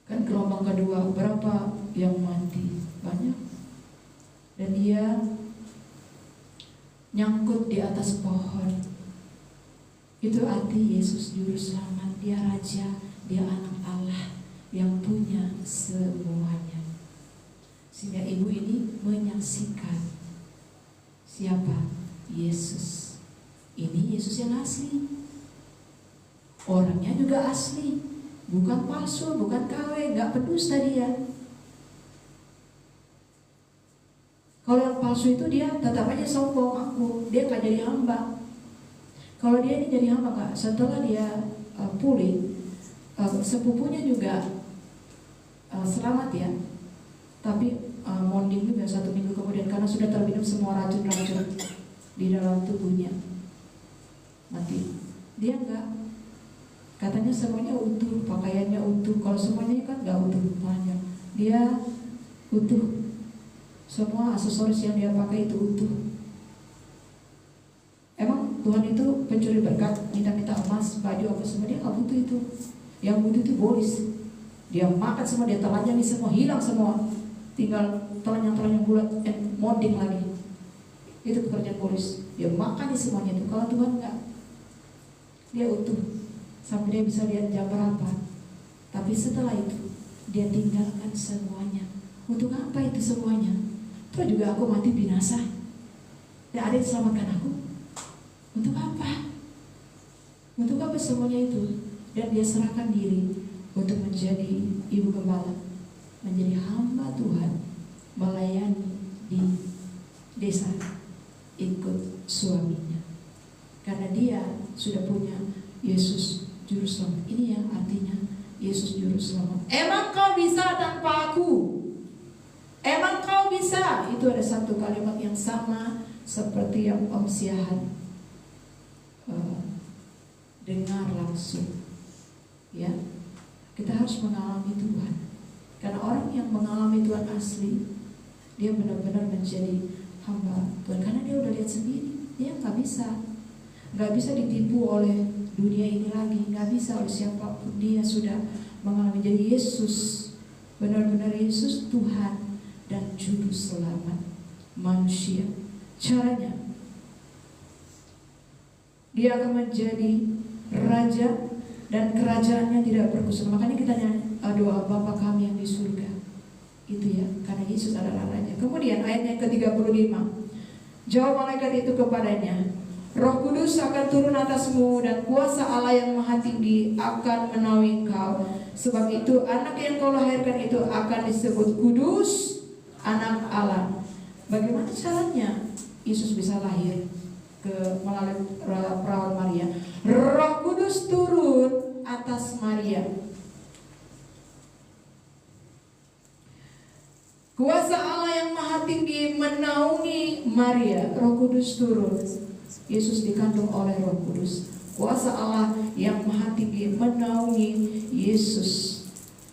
Kan gelombang kedua berapa yang mati? Banyak. Dan dia nyangkut di atas pohon. Itu arti Yesus juru selamat. Dia Raja, dia anak Allah yang punya semuanya. Sehingga ibu ini menyaksikan siapa? Yesus. Ini Yesus yang asli. Orangnya juga asli, bukan palsu, bukan KW, gak pendusta dia. Kalau yang palsu itu dia tetap aja sombong, dia gak jadi hamba. Kalau dia ini jadi hamba gak? Setelah dia pulih, sepupunya juga selamat ya. Tapi monding juga 1 minggu kemudian karena sudah terminum semua racun-racun di dalam tubuhnya, mati. Dia enggak, katanya semuanya utuh, pakaiannya utuh. Kalau semuanya kan enggak utuh, banyak. Dia utuh, semua aksesoris yang dia pakai itu utuh. Emang Tuhan itu pencuri berkat, minta-minta emas, baju apa semua, dia enggak butuh itu. Yang butuh itu bolis. Dia makan semua, dia telanjangi semua, hilang semua. Tinggal telanjang-telanjang bulat, monding lagi. Itu pekerjaan bolis. Dia makan semuanya itu. Kalau Tuhan enggak, dia utuh sampai dia bisa lihat jam berapa. Tapi setelah itu dia tinggalkan semuanya. Untuk apa itu semuanya? Terus juga aku mati binasa, tidak ada yang selamatkan aku. Untuk apa? Untuk apa semuanya itu? Dan dia serahkan diri untuk menjadi ibu gembala, menjadi hamba Tuhan, melayani di desa, ikut suaminya. Karena dia sudah punya Yesus juru selamat. Ini yang artinya Yesus juru selamat. Emang kau bisa tanpa aku? Emang kau bisa? Itu ada satu kalimat yang sama seperti yang Om Siahan dengar langsung. Ya, kita harus mengalami Tuhan. Karena orang yang mengalami Tuhan asli, dia benar-benar menjadi hamba Tuhan. Karena dia udah lihat sendiri, dia nggak bisa ditipu oleh dunia ini lagi, nggak bisa oleh siapapun. Dia sudah mengalami. Jadi Yesus, benar-benar Yesus Tuhan dan juru selamat manusia. Caranya, dia akan menjadi raja dan kerajaannya tidak berkusut. Makanya kita doa Bapa kami yang di surga. Itu ya, karena Yesus adalah raja. Kemudian ayat yang ke-35, jawab malaikat itu kepadanya, Roh Kudus akan turun atasmu dan kuasa Allah yang Maha Tinggi akan menaungi engkau. Sebab itu anak yang kau lahirkan itu akan disebut kudus, anak Allah. Bagaimana caranya Yesus bisa lahir melalui perawan Maria? Roh Kudus turun atas Maria. Kuasa Allah yang Maha Tinggi menaungi Maria. Roh Kudus turun. Yesus dikandung oleh Roh Kudus. Kuasa Allah yang Maha Tinggi menaungi Yesus.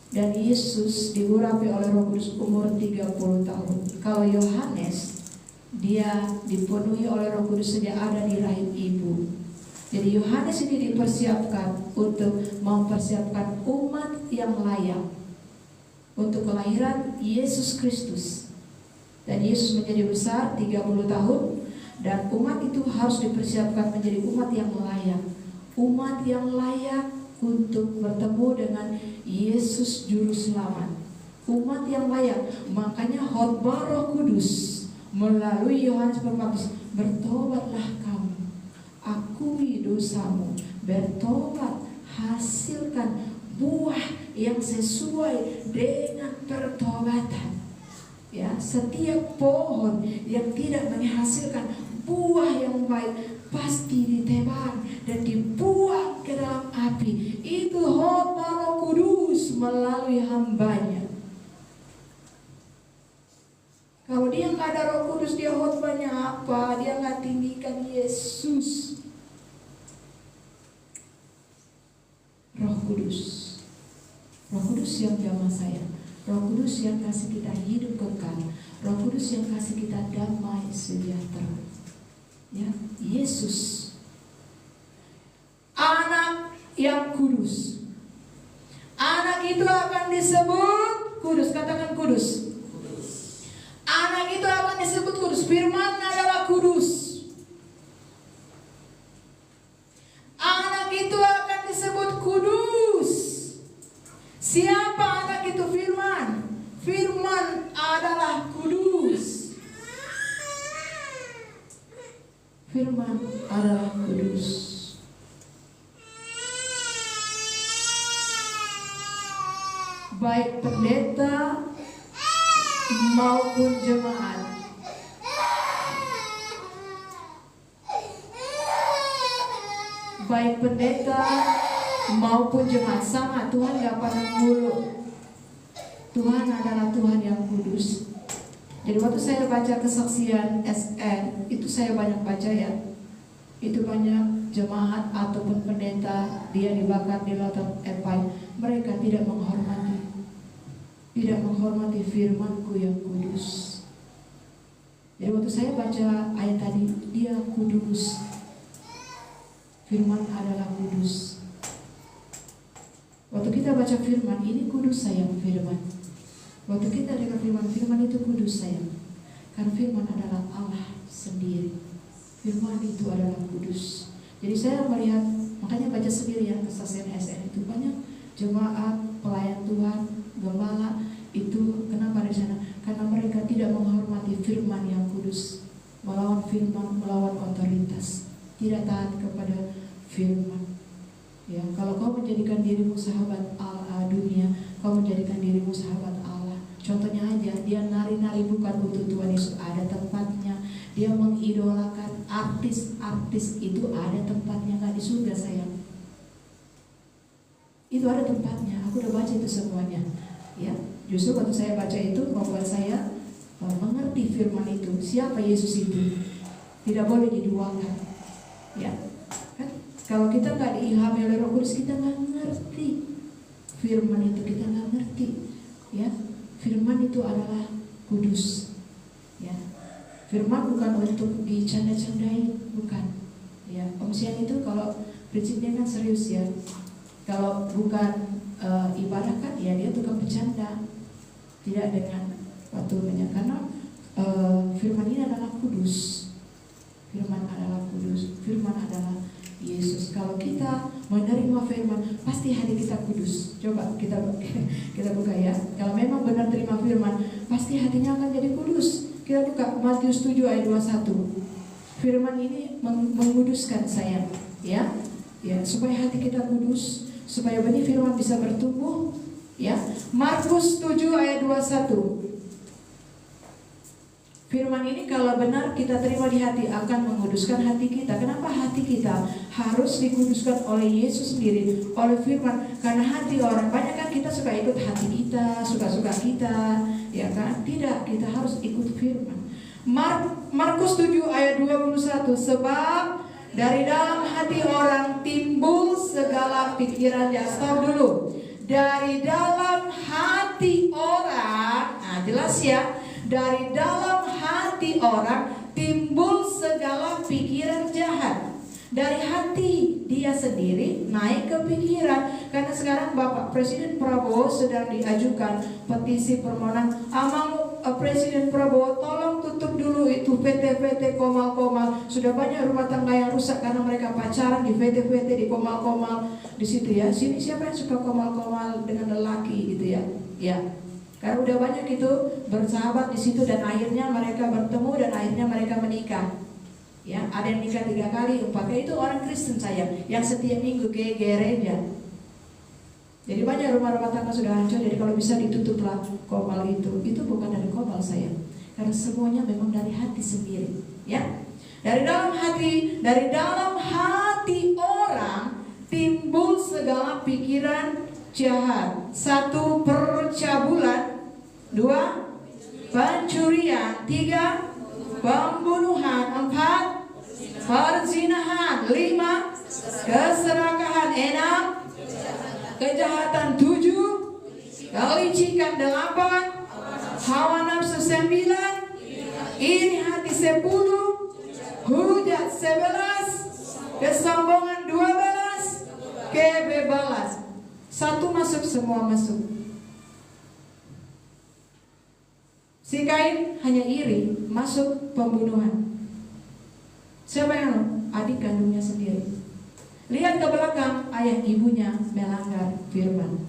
Dan Yesus diurapi oleh Roh Kudus umur 30 tahun. Kalau Yohanes, dia dipenuhi oleh Roh Kudus sejak ada di rahim ibu. Jadi Yohanes ini dipersiapkan untuk mempersiapkan umat yang layak untuk kelahiran Yesus Kristus. Dan Yesus menjadi besar 30 tahun, dan umat itu harus dipersiapkan menjadi umat yang layak. Umat yang layak untuk bertemu dengan Yesus Juru Selamat. Umat yang layak. Makanya khotbah Roh Kudus melalui Yohanes Pembaptis, bertobatlah kamu, akui dosamu, bertobat, hasilkan buah yang sesuai dengan pertobatan. Ya, setiap pohon yang tidak menghasilkan buah yang baik pasti ditebang dan dibuang ke dalam api. Itu khotbah Roh Kudus melalui hambanya. Kalau dia nggak ada Roh Kudus, dia khotbahnya apa? Dia nggak tinggikan Yesus. Roh Kudus, Roh Kudus yang jamah saya, Roh Kudus yang kasih kita hidup kekal, Roh Kudus yang kasih kita damai sejahtera. Ya, Yesus, anak yang kudus. Anak itu akan disebut kudus. Katakan kudus. Anak itu akan disebut kudus. Firman adalah kudus. Anak itu akan disebut kudus. Siapa anak itu? Firman. Firman adalah kudus. Firman adalah kudus. Baik pendeta maupun jemaat, baik pendeta maupun jemaat sama, Tuhan gak pernah mulu. Tuhan adalah Tuhan yang kudus. Jadi waktu saya baca kesaksian SN, itu saya banyak baca ya, itu banyak jemaat ataupun pendeta dia dibakar di lautan Epai, mereka tidak menghormati firman-Ku yang kudus. Jadi waktu saya baca ayat tadi, dia kudus, firman adalah kudus. Waktu kita baca firman, ini kudus sayang firman. Waktu kita dengar firman, firman itu kudus sayang. Karena firman adalah Allah sendiri. Firman itu adalah kudus. Jadi saya melihat, makanya baca sendiri ya kesaksian SN itu banyak jemaat, pelayan Tuhan, gembala itu kenapa di sana? Karena mereka tidak menghormati firman yang kudus, melawan firman, melawan otoritas, tidak taat kepada firman. Ya, kalau kau menjadikan dirimu sahabat Allah dunia, kau menjadikan dirimu sahabat Allah. Contohnya aja, dia nari-nari bukan untuk Tuhan Yesus, ada tempatnya. Dia mengidolakan artis-artis, itu ada tempatnya, nggak di surga sayang. Itu ada tempatnya. Aku udah baca itu semuanya. Ya, justru waktu saya baca itu membuat saya mengerti firman itu. Siapa Yesus itu? Tidak boleh diduakan. Ya, kan? Kalau kita nggak diilhami oleh Roh Kudus, kita nggak ngerti firman itu, kita nggak ngerti. Ya, firman itu adalah kudus. Ya, firman bukan untuk dicanda-candai, bukan. Ya, Om Sian itu kalau prinsipnya kan serius ya. Kalau bukan ibadah kan ya dia tukang bercanda, tidak dengan waktunya. Karena firman ini adalah kudus. Firman adalah kudus. Firman adalah Yesus. Kalau kita menerima firman, pasti hati kita kudus. Coba kita buka ya. Kalau memang benar terima firman, pasti hatinya akan jadi kudus. Kita buka Matius 7 ayat 21. Firman ini menguduskan saya, ya. Ya, supaya hati kita kudus, supaya benih firman bisa bertumbuh, ya. Markus 7 ayat 21. Firman ini kalau benar kita terima di hati akan menguduskan hati kita. Kenapa hati kita harus dikuduskan oleh Yesus sendiri, oleh firman? Karena hati orang, banyak kan kita suka suka ikut hati kita, suka-suka kita, ya kan? Tidak, kita harus ikut firman. Markus 7 ayat 21, sebab dari dalam hati orang timbul segala pikiran. Ya, stop dulu. Dari dalam hati orang, nah jelas ya, dari dalam hati orang timbul segala pikiran jahat. Dari hati dia sendiri naik ke pikiran. Karena sekarang Bapak Presiden Prabowo sedang diajukan petisi permohonan, Presiden Prabowo tolong tutup dulu itu VT-VT komal-komal. Sudah banyak rumah tangga yang rusak karena mereka pacaran di VT-VT, di komal-komal di situ ya. Sini siapa yang suka komal-komal dengan lelaki gitu ya? Ya. Karena udah banyak itu bersahabat di situ dan akhirnya mereka bertemu dan akhirnya mereka menikah. Ya, ada yang nikah 3 kali, 4 kali. Itu orang Kristen saya yang setiap minggu ke gereja. Jadi banyak rumah-rumah tangga sudah hancur. Jadi kalau bisa ditutuplah komal itu. Itu bukan dari komal saya, karena semuanya memang dari hati sendiri. Ya, dari dalam hati orang timbul segala pikiran jahat. 1, percabulan. 2, pencurian. 3, pembunuhan. 4, perzinahan. 5, keserakahan. 6, kejahatan. 7, kelicikan. 8, hawa nafsu. 9, iri hati. 10, hujat. 11, kesombongan. 12, kebebalan. 1 masuk, semua masuk. Si Kain hanya iri, masuk pembunuhan. Siapa yang adik kandungnya sendiri. Lihat ke belakang, ayah ibunya melanggar firman.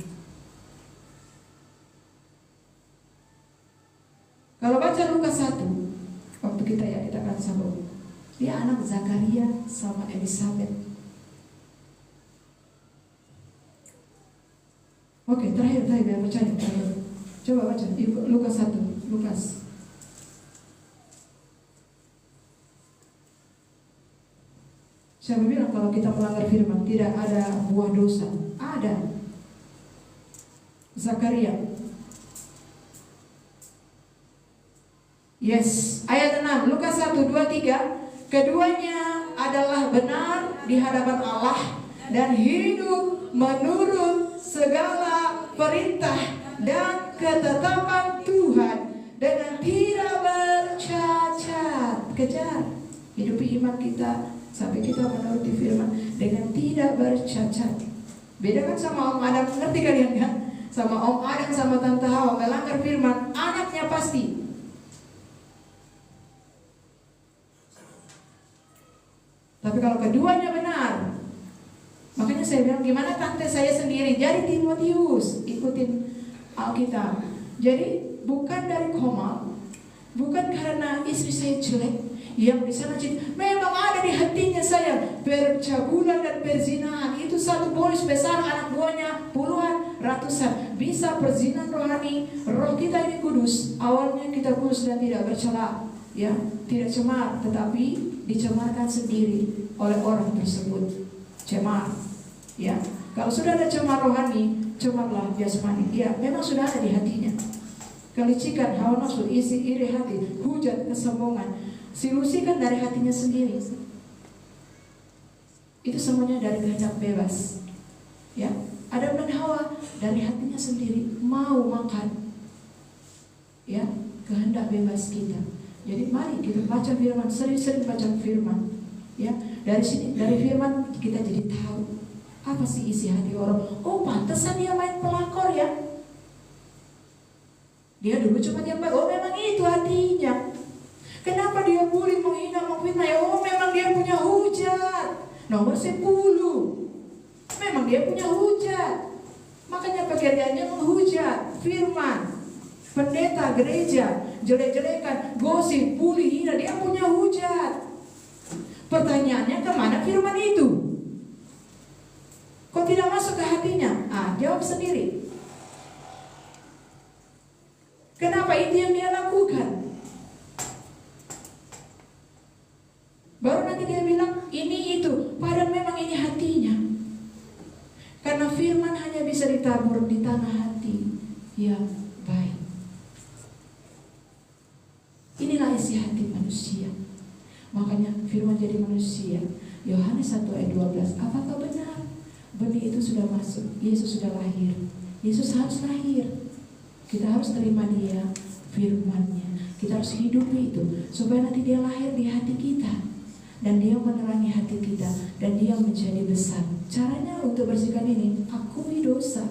Kalau baca Lukas 1, waktu kita akan sambung. Dia anak Zakaria sama Elizabeth. Oke, terakhir biar percaya. Coba baca Lukas 1. Lukas. Siapa bilang kalau kita melanggar firman tidak ada buah dosa? Ada. Zakaria. Yes, ayat 6, Lukas 1, 2, 3. Keduanya adalah benar di hadapan Allah dan hidup menurut segala perintah dan ketetapan Tuhan dengan tidak bercacat. Kejar hidupi iman kita sampai kita menuruti firman dengan tidak bercacat. Beda kan sama Om Adam, ngerti kalian kan? Sama Om Adam sama Tante Hawa melanggar firman, anaknya pasti. Tapi kalau keduanya benar, makanya saya bilang gimana tante saya sendiri jadi Timotius, ikutin Alkitab. Jadi bukan dari komal, bukan karena istri saya jelek yang di sana memang ada di hatinya saya percabulan dan perzinahan. Itu satu polis besar, anak buahnya puluhan, ratusan. Bisa perzinahan rohani. Roh kita ini kudus, awalnya kita kudus dan tidak bercela, ya, tidak cemar, tetapi dicemarkan sendiri oleh orang tersebut. Cemar, ya. Kalau sudah ada cemar rohani, cemarlah jasmani. Ya, memang sudah ada di hatinya. Kelicikan, hawa nafsu, iri hati, hujat, kesombongan, silusi kan dari hatinya sendiri. Itu semuanya dari kehendak bebas. Ya, Adam dan Hawa dari hatinya sendiri mau makan. Ya, kehendak bebas kita. Jadi mari kita baca firman, sering-sering baca firman. Ya, dari sini, dari firman kita jadi tahu apa sih isi hati orang. Oh, pantesan dia main pelakor ya. Dia dulu cuma yang baik. Oh, memang itu hatinya. Kenapa dia bully, menghina, memfitnah? Ya, oh, memang dia punya hujat. Nomor 10. Memang dia punya hujat. Makanya pekerjaannya menghujat firman. Pendeta gereja jelek-jelekan, gosip, bully, hina, dia punya hujat. Pertanyaannya, kemana firman itu? Kok tidak masuk ke hatinya? Jawab sendiri. Kenapa itu yang dia lakukan? Baru nanti dia bilang ini itu, padahal memang ini hatinya. Karena firman hanya bisa ditabur di tanah hati. Makanya firman jadi manusia. Yohanes 1 ayat 12. Apakah benar? Benih itu sudah masuk, Yesus sudah lahir. Yesus harus lahir. Kita harus terima dia, firman-Nya. Kita harus hidupi itu supaya nanti dia lahir di hati kita dan dia menerangi hati kita dan dia menjadi besar. Caranya untuk bersihkan ini, akui dosa.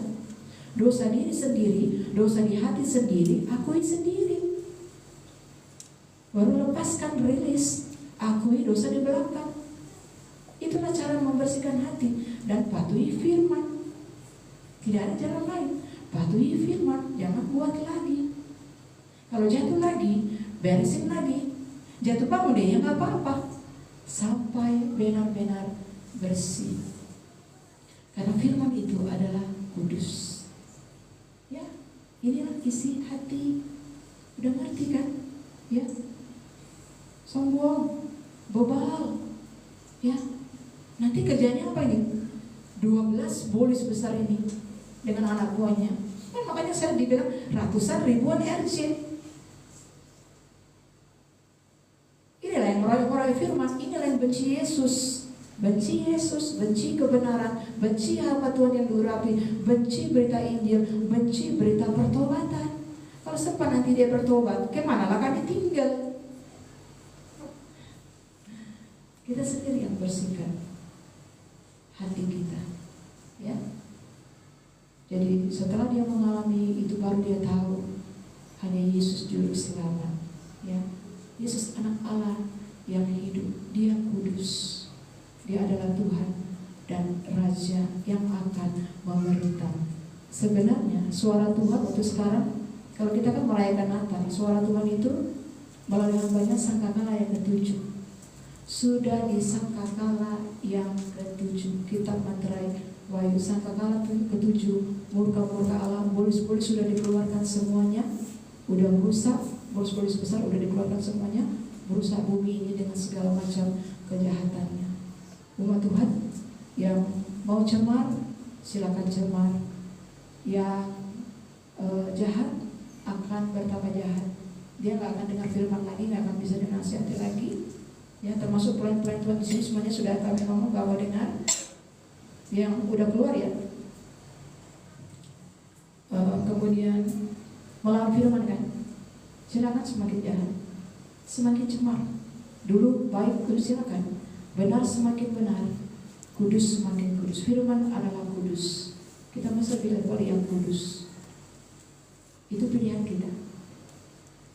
Dosa diri sendiri, dosa di hati sendiri, akui sendiri. Baru lepaskan, rilis, akui dosa di belakang. Itulah cara membersihkan hati dan patuhi firman. Tidak ada jalan lain. Patuhi firman, jangan buat lagi. Kalau jatuh lagi, beresin lagi. Jatuh bangun deh, ya nggak apa-apa. Sampai benar-benar bersih. Karena firman itu adalah kudus. Ya, inilah isi hati. Udah ngerti kan? Ya, sombong, bebal. Ya, nanti kerjanya apa ini? 12 bolis besar ini dengan anak buahnya. Kan makanya saya dibilang ratusan ribuan RC. Inilah yang orang-orang firman, inilah yang benci Yesus. Benci Yesus, benci kebenaran, benci hamba Tuhan yang diurapi, benci berita Injil, benci berita pertobatan. Kalau sempat nanti dia bertobat, kemanalah kami tinggal? Kita sendiri yang bersihkan hati kita, ya. Jadi setelah dia mengalami itu baru dia tahu hanya Yesus juru selamat, ya. Yesus anak Allah yang hidup, dia kudus, dia adalah Tuhan dan Raja yang akan memerintah. Sebenarnya suara Tuhan untuk sekarang, kalau kita kan merayakan Natal, suara Tuhan itu melalui hambanya Sangkakala yang ke-7. Sudah di Sangkakala yang ke-7, kitab Materai Wahyu Sangkakala ke-7, murka-murka Allah, bolis-bolis sudah dikeluarkan semuanya, udah merusak, bolis-bolis besar udah dikeluarkan semuanya, merusak bumi ini dengan segala macam kejahatannya. Umat Tuhan yang mau cemar, silakan cemar. Yang jahat akan bertambah jahat. Dia nggak akan dengar firman lagi, nggak akan bisa dinasihati lagi. Ya, termasuk pelayan-pelayan Tuhan di sini semuanya sudah kami ngomong bahwa dengar. Yang udah keluar ya. Kemudian melawan firman kan, silakan semakin jahat, semakin cemar. Dulu baik, kudus, silakan. Benar semakin benar, kudus semakin kudus. Firman adalah kudus. Kita masih di level yang kudus. Itu pilihan kita.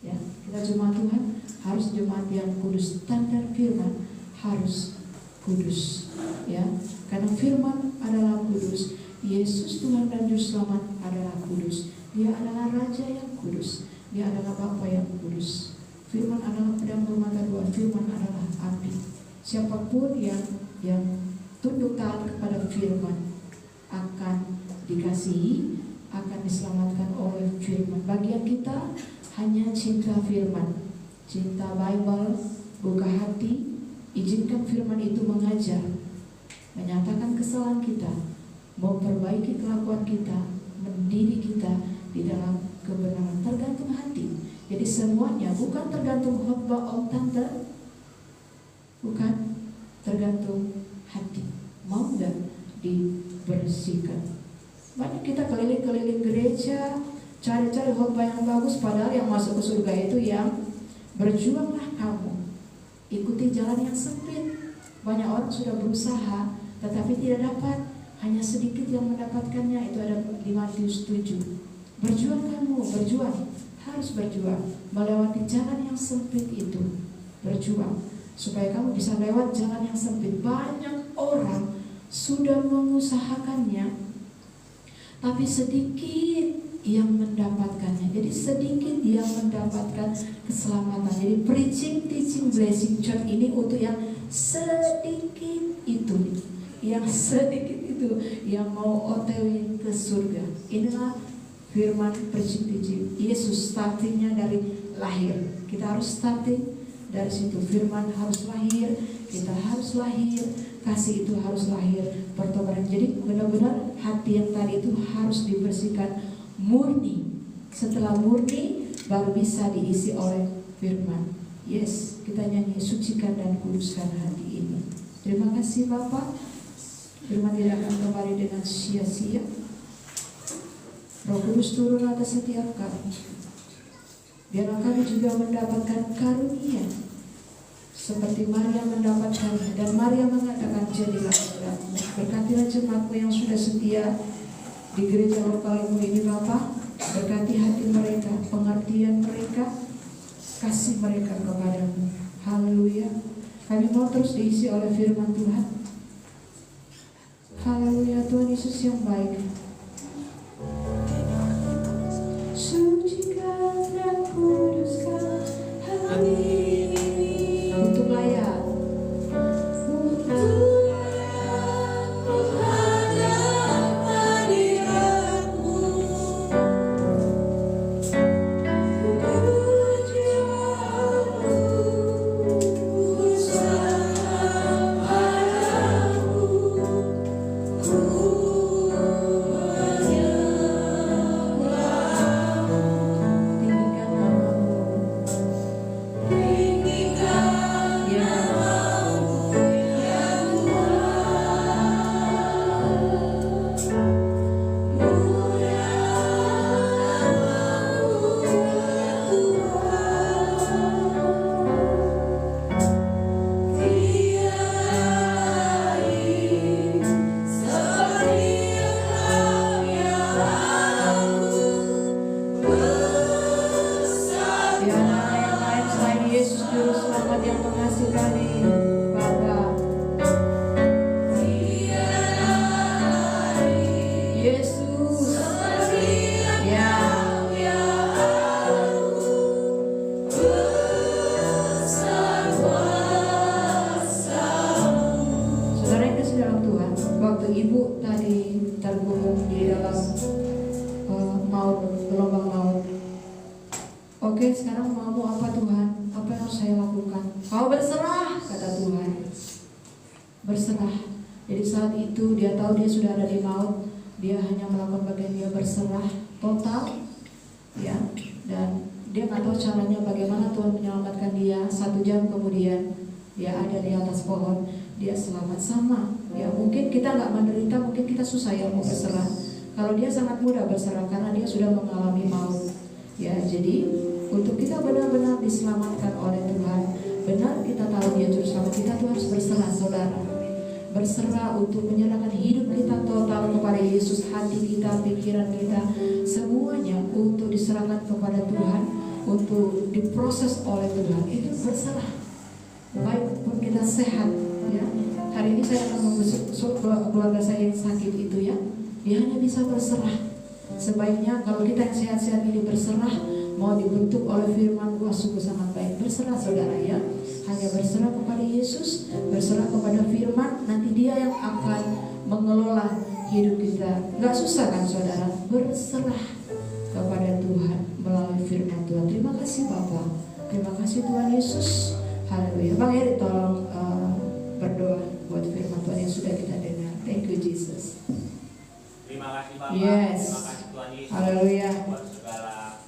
Ya, kita jemaat Tuhan harus jemaat yang kudus. Standar firman harus kudus. Ya, karena firman adalah kudus. Yesus Tuhan dan Juru Selamat adalah kudus. Dia adalah Raja yang kudus. Dia adalah Bapa yang kudus. Firman adalah pedang bermata dua. Firman adalah api. Siapapun yang tunduk taat kepada firman akan dikasihi, akan diselamatkan oleh firman. Bagian kita hanya cinta firman, cinta Bible, buka hati, izinkan firman itu mengajar, menyatakan kesalahan kita, memperbaiki kelakuan kita, mendidik kita di dalam kebenaran. Tergantung hati. Jadi semuanya bukan tergantung khotbah om tante, bukan, tergantung hati. Mau nggak dibersihkan? Banyak kita keliling-keliling gereja, cari-cari khotbah yang bagus, padahal yang masuk ke surga itu yang berjuanglah kamu, ikuti jalan yang sempit. Banyak orang sudah berusaha tetapi tidak dapat, hanya sedikit yang mendapatkannya. Itu ada di Matius 7. Berjuang kamu, berjuang, harus berjuang melewati jalan yang sempit itu. Berjuang supaya kamu bisa lewat jalan yang sempit. Banyak orang sudah mengusahakannya, tapi sedikit yang mendapatkannya. Jadi sedikit yang mendapatkan keselamatan. Jadi preaching, teaching, blessing church ini untuk yang sedikit itu, yang sedikit itu, yang mau OTW ke surga. Inilah firman preaching, teaching. Yesus startingnya dari lahir. Kita harus starting dari situ. Firman harus lahir, kita harus lahir, kasih itu harus lahir, pertobatan. Jadi benar-benar hati yang tadi itu harus dibersihkan murni. Setelah murni baru bisa diisi oleh firman. Yes, kita nyanyi sucikan dan kuduskan hati ini. Terima kasih Bapak. Firman tidak akan kembali dengan sia-sia. Roh Kudus turun atas setiap kami. Biarlah kami juga mendapatkan karunia seperti Maria mendapatkan, dan Maria mengatakan jadilah padamu. Berkatilah jemaatmu yang sudah setia di gereja lokalmu ini Bapak. Berkati hati mereka, pengertian mereka, kasih mereka kepadamu. Haleluya. Kami mau terus diisi oleh firman Tuhan. Haleluya, Tuhan Yesus yang baik. Sucikan dan kuduskan hati ini. Untuk layak. Sekarang mau apa Tuhan? Apa yang harus saya lakukan? Kau berserah, kata Tuhan. Berserah. Jadi saat itu dia tahu dia sudah ada di maut. Dia hanya melakukan bagian dia berserah total, ya. Dan dia nggak tahu caranya bagaimana Tuhan menyelamatkan dia. 1 jam kemudian dia ada di atas pohon. Dia selamat sama. Ya mungkin kita nggak menderita, mungkin kita susah ya mau berserah. Kalau dia sangat mudah berserah karena dia sudah mengalami maut. Ya jadi untuk kita benar-benar diselamatkan oleh Tuhan, benar kita tahu dia juru selamat, kita tuh harus berserah saudara. Berserah untuk menyerahkan hidup kita total kepada Yesus, hati kita, pikiran kita, semuanya untuk diserahkan kepada Tuhan, untuk diproses oleh Tuhan. Itu berserah. Baik pun kita sehat, ya. Hari ini saya akan mengusik keluarga saya yang sakit itu, ya. Dia hanya bisa berserah. Sebaiknya kalau kita yang sehat-sehat ini berserah, mau dibentuk oleh firman, wah sungguh sangat baik. Berserah saudara, ya. Hanya berserah kepada Yesus, berserah kepada firman, nanti dia yang akan mengelola hidup kita. Gak susah kan saudara? Berserah kepada Tuhan melalui firman Tuhan. Terima kasih Bapak, terima kasih Tuhan Yesus. Haleluya. Bang Eri tolong berdoa buat firman Tuhan yang sudah kita dengar. Thank you Jesus. Terima kasih Bapak. Yes. Terima kasih Tuhan Yesus. Haleluya. Buat segala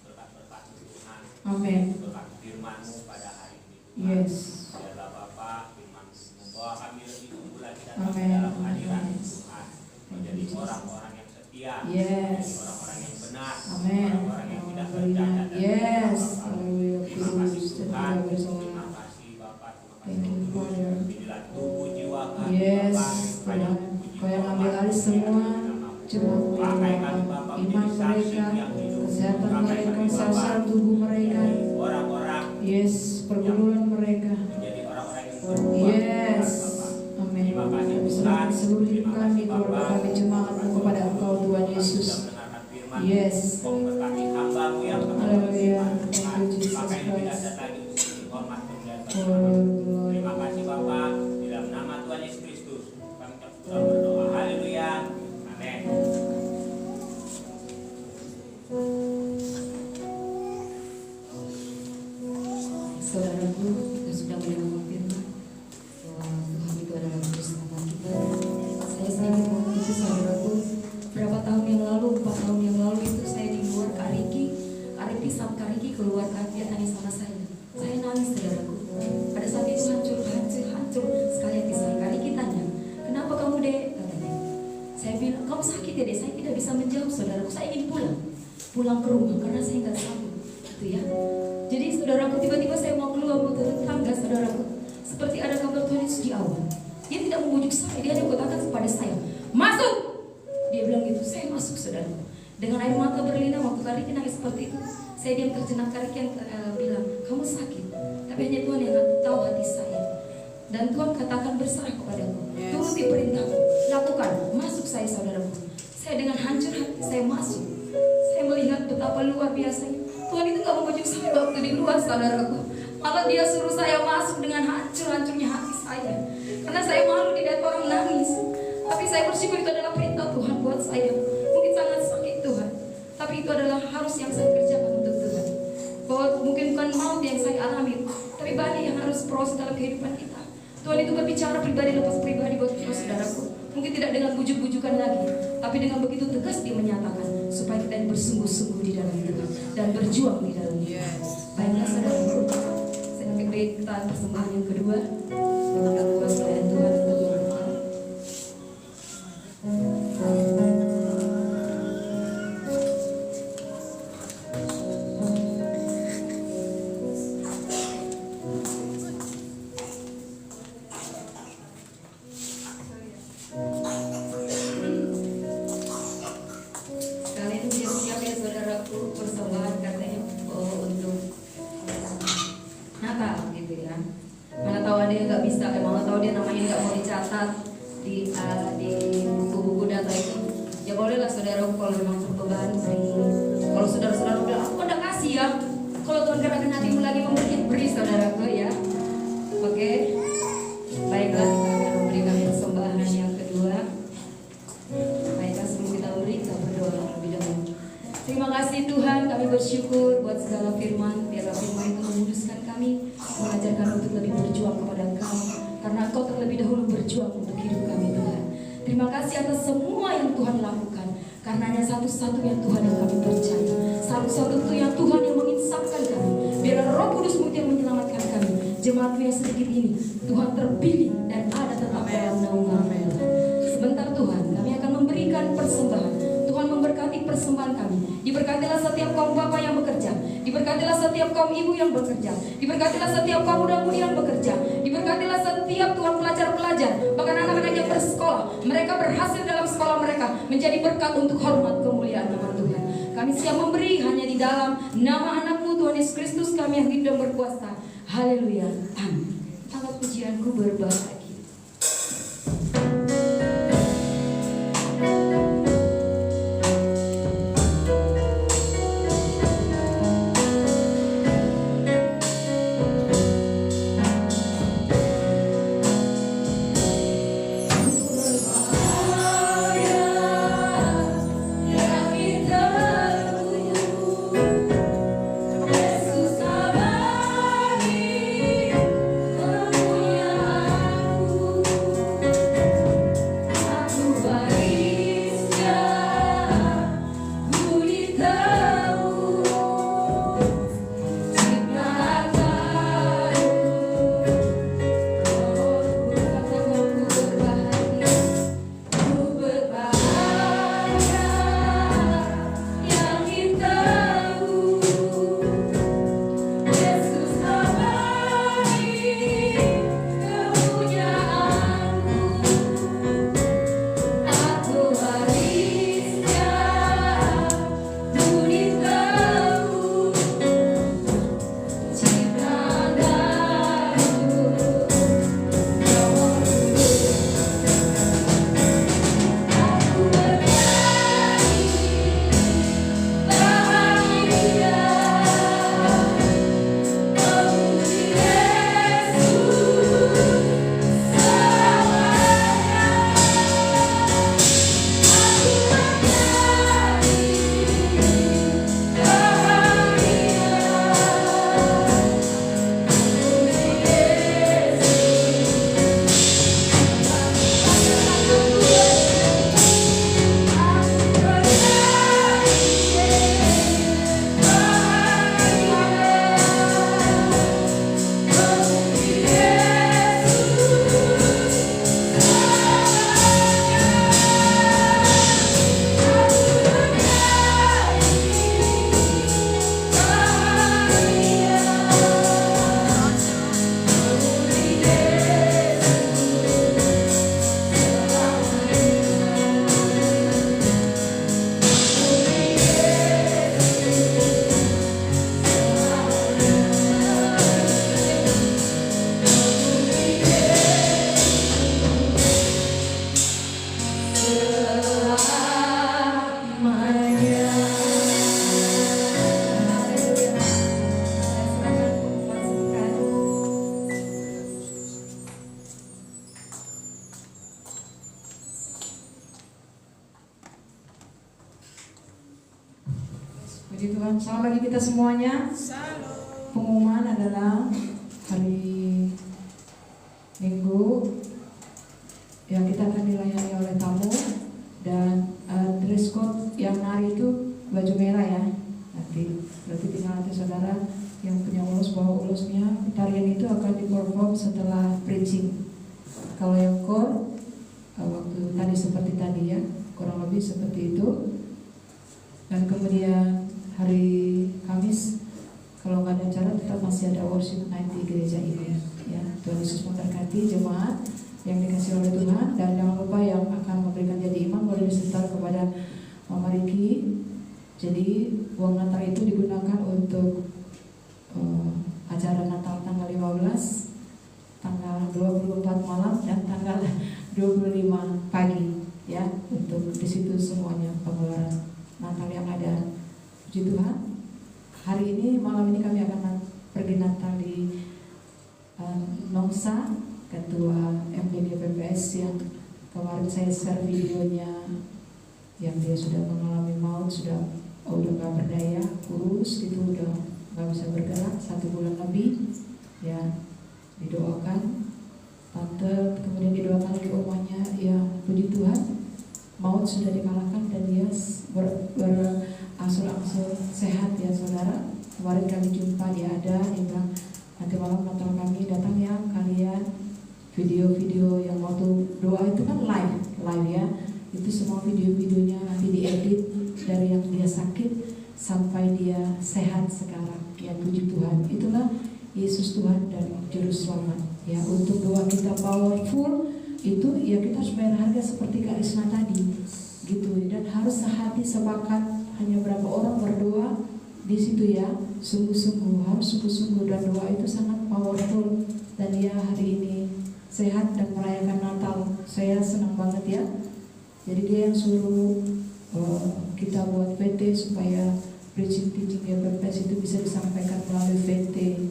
berkat-berkat Tuhan. Amin. Berkat firman-Mu pada hari ini. Yes. Biarlah Bapak firman-Mu membawa kami lebih tumbuh lagi dan Amin. dalam hadirat Tuhan. Menjadi orang-orang yang setia. Yes. Menjadi orang-orang yang benar. Amin. Orang-orang yang tidak bercanda. Yes. Bapak. Haleluya. Terima kasih Kudus dan Tuhan. tidak bersalah. Terima kasih Bapak. Terima kasih Thank you, Kudus. Father. Inilah tubuh jiwa kami Yes. Bapak. Tuhan, Kau yang ambil alih semua jemaat mereka, iman mereka, kesehatan mereka, sel-sel tubuh mereka. Orang-orang Yes, pergumulan mereka. menjadi orang-orang yang berbuat. Yes. Amin. Terima kasih Serahkan Tuhan. seluruh hidup Terima kami, kasih keluarga Bapak. kami, jemaatmu kepada Engkau Tuhan Yesus. Sudah mendengarkan firman. Yes. Kau memberkati hamba-Mu yang akan Haleluya. berfirman. Thank you, Jesus Maka ini tidak Christ. ada lagi untuk hormat dan Oh, terima kasih Bapak. Di dalam nama Tuhan Yesus Kristus kami sudah berdoa. Haleluya. Amin. Saudaraku, kita sudah mendengar firman bahwa Tuhan itu adalah juru selamat kita. Saya sedikit mengikuti saudaraku. Berapa tahun yang lalu, 4 tahun yang lalu itu saya di luar Kak Riki sama Kak Riki keluar dia tanya sama saya. Saya nangis saudaraku. Pada saat itu hancur sekali hati saya. Kali kitanya, kenapa kamu dek? Katanya. Saya bilang, kamu sakit ya dek? Saya tidak bisa menjawab saudaraku. Saya ingin pulang ke rumah karena saya nggak sanggup, gitu ya. Jadi saudaraku, tiba-tiba saya mau keluar mau turun tangga saudaraku. Seperti ada kabar Tuhan Yesus di awal. Dia tidak membujuk saya, dia hanya katakan kepada saya, masuk. Dia bilang gitu, saya masuk saudaraku. Dengan air mata berlinang waktu Kariki nangis seperti itu. Saya diam terjenak. Kariki yang bilang, kamu sakit. Tapi hanya Tuhan yang tahu hati saya. Dan Tuhan katakan berserah kepadaku. Turuti perintahku, lakukan. Masuk saya saudaraku. Saya dengan hancur hati saya masuk. Saya melihat betapa luar biasanya. Tuhan itu gak membujuk saya waktu di luar saudaraku. Malah dia suruh saya masuk dengan hancur-hancurnya hati saya. Karena saya malu dilihat orang nangis. Tapi saya bersyukur itu adalah perintah Tuhan buat saya. Mungkin sangat sakit Tuhan, tapi itu adalah harus yang saya kerjakan untuk Tuhan. Bahwa mungkin bukan maut yang saya alami, tapi banyak yang harus proses dalam kehidupan kita. Tuhan itu berbicara pribadi lepas pribadi buat kita saudaraku. Mungkin tidak dengan bujuk-bujukan lagi, tapi dengan begitu tegas dia menyatakan supaya kita bersungguh-sungguh di dalam Tuhan dan berjuang di dalam Dia. Baiklah saudaraku, saya akan berikan persembahan yang kedua. Kita akan buat pelayan Tuhan untuk berdoa. Sekalian siap-siap ya saudaraku, persembahan katanya untuk Natal gitu ya. Mana tahu ada yang nggak bisa, mana tahu dia namanya nggak mau dicatat di buku-buku data itu. Ya bolehlah saudaraku kalau memang percobaan sering. Kalau saudara-saudara bilang aku udah kasih ya. Kalau Tuhan gerakkan hatimu lagi memberi, beri saudaraku ya. Oke. Baiklah, kita akan memberikan persembahan yang kedua. Baiklah, sebelum kita beri, kita berdoa lebih dahulu. Terima kasih Tuhan, kami bersyukur buat segala firman. Biarlah firman itu menguduskan kami, mengajarkan untuk lebih berjuang kepada Engkau, karena Engkau terlebih dahulu berjuang untuk hidup kami Tuhan. Terima kasih atas semua yang Tuhan lakukan, karena hanya satu-satunya Tuhan yang kami percaya, satu-satunya Tuhan yang menginsafkan kami. Biarlah Roh Kudus-Mu yang menyelamatkan kami. Jemaat-Mu yang sedikit ini Tuhan terpilih dan ada tetap dalam naungan Tuhan. Sebentar Tuhan, kami akan memberikan persembahan. Tuhan memberkati persembahan kami. Diberkatilah setiap kaum bapa yang bekerja. Diberkatilah setiap kaum ibu yang bekerja. Diberkatilah setiap kaum muda-mudi yang bekerja. Diberkatilah setiap Tuhan pelajar-pelajar, bahkan anak-anak yang bersekolah. Mereka berhasil dalam sekolah mereka, menjadi berkat untuk hormat kemuliaan nama Tuhan. Kami siap memberi hanya di dalam nama anak-Mu Tuhan Yesus Kristus kami yang hidup dan berkuasa. Haleluya. Amin. Angkat pujianku berbahagia. Dunia Puji Tuhan. Selamat bagi kita semuanya. Pengumuman adalah hari Minggu yang kita akan dilayani oleh tamu, dan dress code yang hari itu baju merah ya. Nanti berarti tinggal nanti saudara yang punya ulos bawa ulosnya. Tarian itu akan diperform setelah preaching. Kalau yang core waktu tadi seperti tadi ya, kurang lebih seperti itu. Dan kemudian hari Kamis kalau nggak ada acara tetap masih ada worship night di gereja ini ya. Tuhan Yesus memberkati jemaat yang dikasih oleh Tuhan, dan jangan lupa yang akan memberikan jadi imam boleh disetor kepada Mama Riki. Jadi uang Natal itu digunakan untuk acara Natal tanggal 15, tanggal 24 malam dan tanggal 25 pagi ya, untuk di situ semuanya pengeluaran Natal yang ada. Puji Tuhan. Hari ini malam ini kami akan pergi Natal di Nongsa, Ketua MDG PPS yang kemarin saya share videonya, yang dia sudah mengalami maut, udah nggak berdaya, kurus gitu, udah nggak bisa bergerak 1 bulan lebih ya. Didoakan tante, kemudian didoakan lagi omanya yang puji Tuhan maut sudah dikalahkan dan dia berangsur-angsur sehat ya saudara. Kemarin kami jumpa dia ada, dia bilang nanti malam Natal kami datang ya kalian. Video-video yang waktu doa itu kan live ya, itu semua video-videonya nanti diedit dari yang dia sakit sampai dia sehat sekarang ya. Puji Tuhan. Itulah Yesus Tuhan dan Juru Selamat ya. Untuk doa kita powerful itu ya, kita harus bayar harga seperti Kak Isna tadi gitu, dan harus sehati sepakat. Hanya berapa orang berdoa di situ ya, sungguh-sungguh, harus sungguh-sungguh, dan doa itu sangat powerful. Dan dia hari ini sehat dan merayakan Natal. Saya senang banget ya. Jadi dia yang suruh kita buat VT supaya preaching teaching GPPS itu bisa disampaikan melalui VT.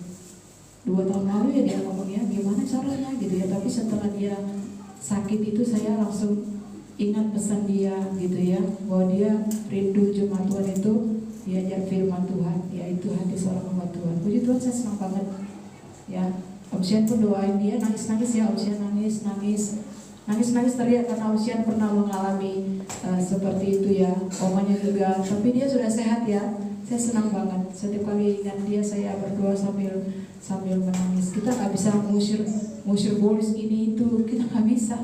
2 tahun lalu ya dia ngomongnya gimana caranya gitu ya. Tapi setelah dia sakit itu saya langsung ingat pesan dia gitu ya, bahwa dia rindu jemaat Tuhan itu diajar firman Tuhan ya. Itu hati seorang hamba Tuhan. Puji Tuhan, saya senang banget ya. Om Sian pun doain dia, nangis-nangis ya. Om Sian nangis teriak karena Om Sian pernah mengalami seperti itu ya. Omanya juga, tapi dia sudah sehat ya. Saya senang banget. Setiap kali ingat dia saya berdoa sambil menangis. Kita nggak bisa ngusir bolis ini itu, kita nggak bisa.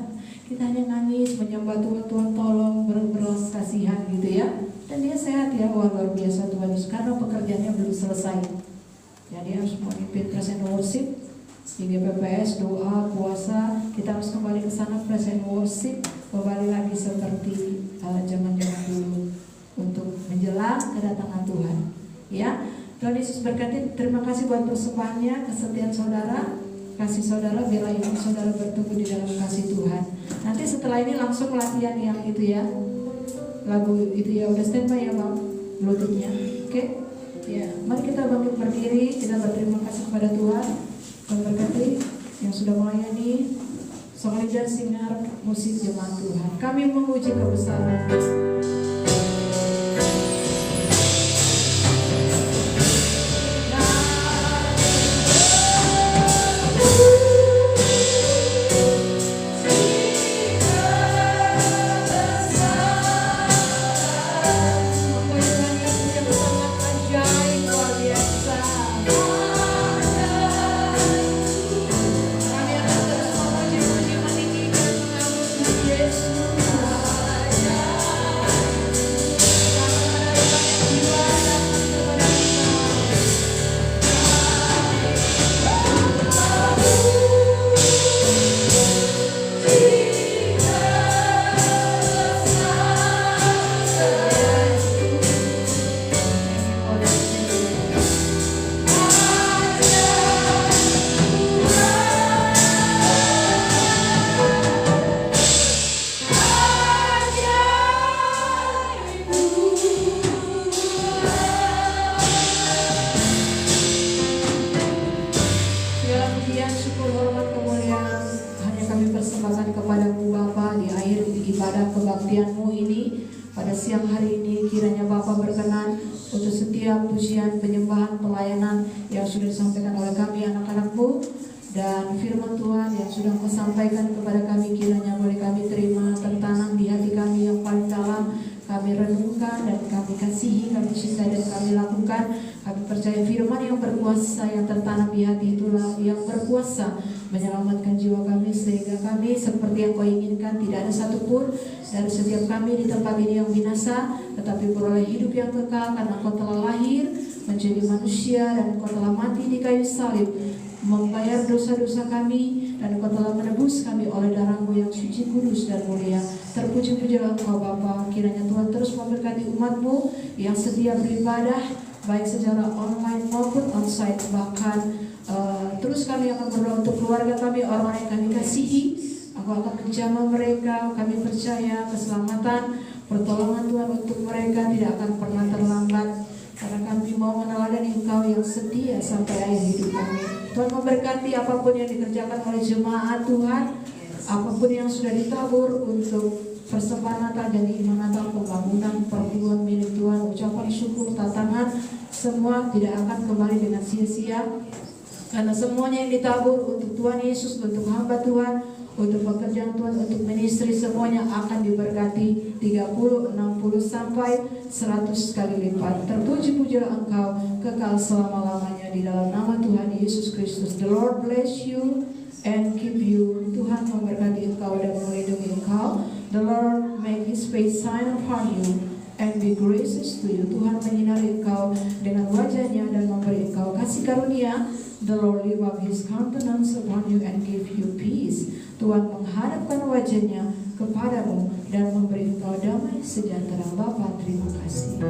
Kita hanya nangis menyembah Tuhan, Tuhan tolong, berbelas kasihan gitu ya. Dan dia sehat ya. Wah, luar biasa Tuhan Yesus, karena pekerjaannya belum selesai. Jadi harus memimpin present worship di GPPS, doa, puasa. Kita harus kembali ke sana present worship, kembali lagi seperti zaman-zaman dulu untuk menjelang kedatangan Tuhan. Ya, Tuhan Yesus berkati. Terima kasih buat persembahannya, kesetiaan saudara, kasih saudara, bela iman saudara bertumbuh di dalam kasih Tuhan. Nanti setelah ini langsung latihan yang itu ya, lagu itu ya. Udah standby ya Bang, bluetoothnya. Oke? Ya, mari kita bangkit berdiri. Kita berterima kasih kepada Tuhan dan berkati yang sudah melayani Song Leader, Singer, musik jemaat Tuhan. Kami memuji kebesaran. Ibadah kebaktian-Mu ini pada siang hari ini, kiranya Bapa berkenan untuk setiap setiap pujian, penyembahan, pelayanan yang sudah disampaikan oleh kami anak-anak-Mu, dan firman Tuhan yang sudah Engkau sampaikan kepada kami, kiranya boleh kami terima, tertanam di hati kami yang paling dalam. Kami renungkan dan kami kasihi, kami cintai dan kami lakukan. Kami percaya firman yang berkuasa yang tertanam di hati itulah yang berkuasa menyelamatkan jiwa kami, sehingga kami seperti yang Kau inginkan, tidak ada satupun dari setiap kami di tempat ini yang binasa, tetapi beroleh hidup yang kekal, karena Kau telah lahir menjadi manusia dan Kau telah mati di kayu salib, membayar dosa-dosa kami, dan Engkau telah menebus kami oleh darah-Mu yang suci, kudus, dan mulia. Terpuji-pujilah Engkau Bapa. Kiranya Tuhan terus memberkati umat-Mu yang setia beribadah, baik secara online maupun onsite. Bahkan terus kami akan berdoa untuk keluarga kami, orang-orang yang kami kasihi. Aku akan menjamah mereka. Kami percaya keselamatan, pertolongan Tuhan untuk mereka tidak akan pernah terlambat, karena kami mau meneladani Engkau yang setia sampai akhir hidup kami. Tuhan memberkati apapun yang dikerjakan oleh jemaat Tuhan, apapun yang sudah ditabur untuk persembahan Natal, jadi iman Natal, pembangunan, perburuan milik Tuhan, ucapan syukur, tatangan, semua tidak akan kembali dengan sia-sia, karena semuanya yang ditabur untuk Tuhan Yesus, untuk hamba Tuhan, untuk pekerjaan Tuhan, untuk ministry, semuanya akan diberkati 30, 60 sampai 100 kali lipat. Terpuji-pujilah Engkau kekal selama-lamanya di dalam nama Tuhan Yesus Kristus. The Lord bless you and keep you. Tuhan memberkati engkau dan melindungi engkau. The Lord make His face shine upon you and be gracious to you. Tuhan menyinari engkau dengan wajahnya dan memberi engkau kasih karunia. The Lord lift up His countenance upon you and give you peace. Tuhan menghadapkan wajahnya kepadamu dan memberi engkau damai sejahtera. Bapa, terima kasih.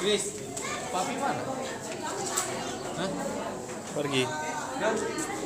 Chris, papi mana? Hah? Pergi. Hah?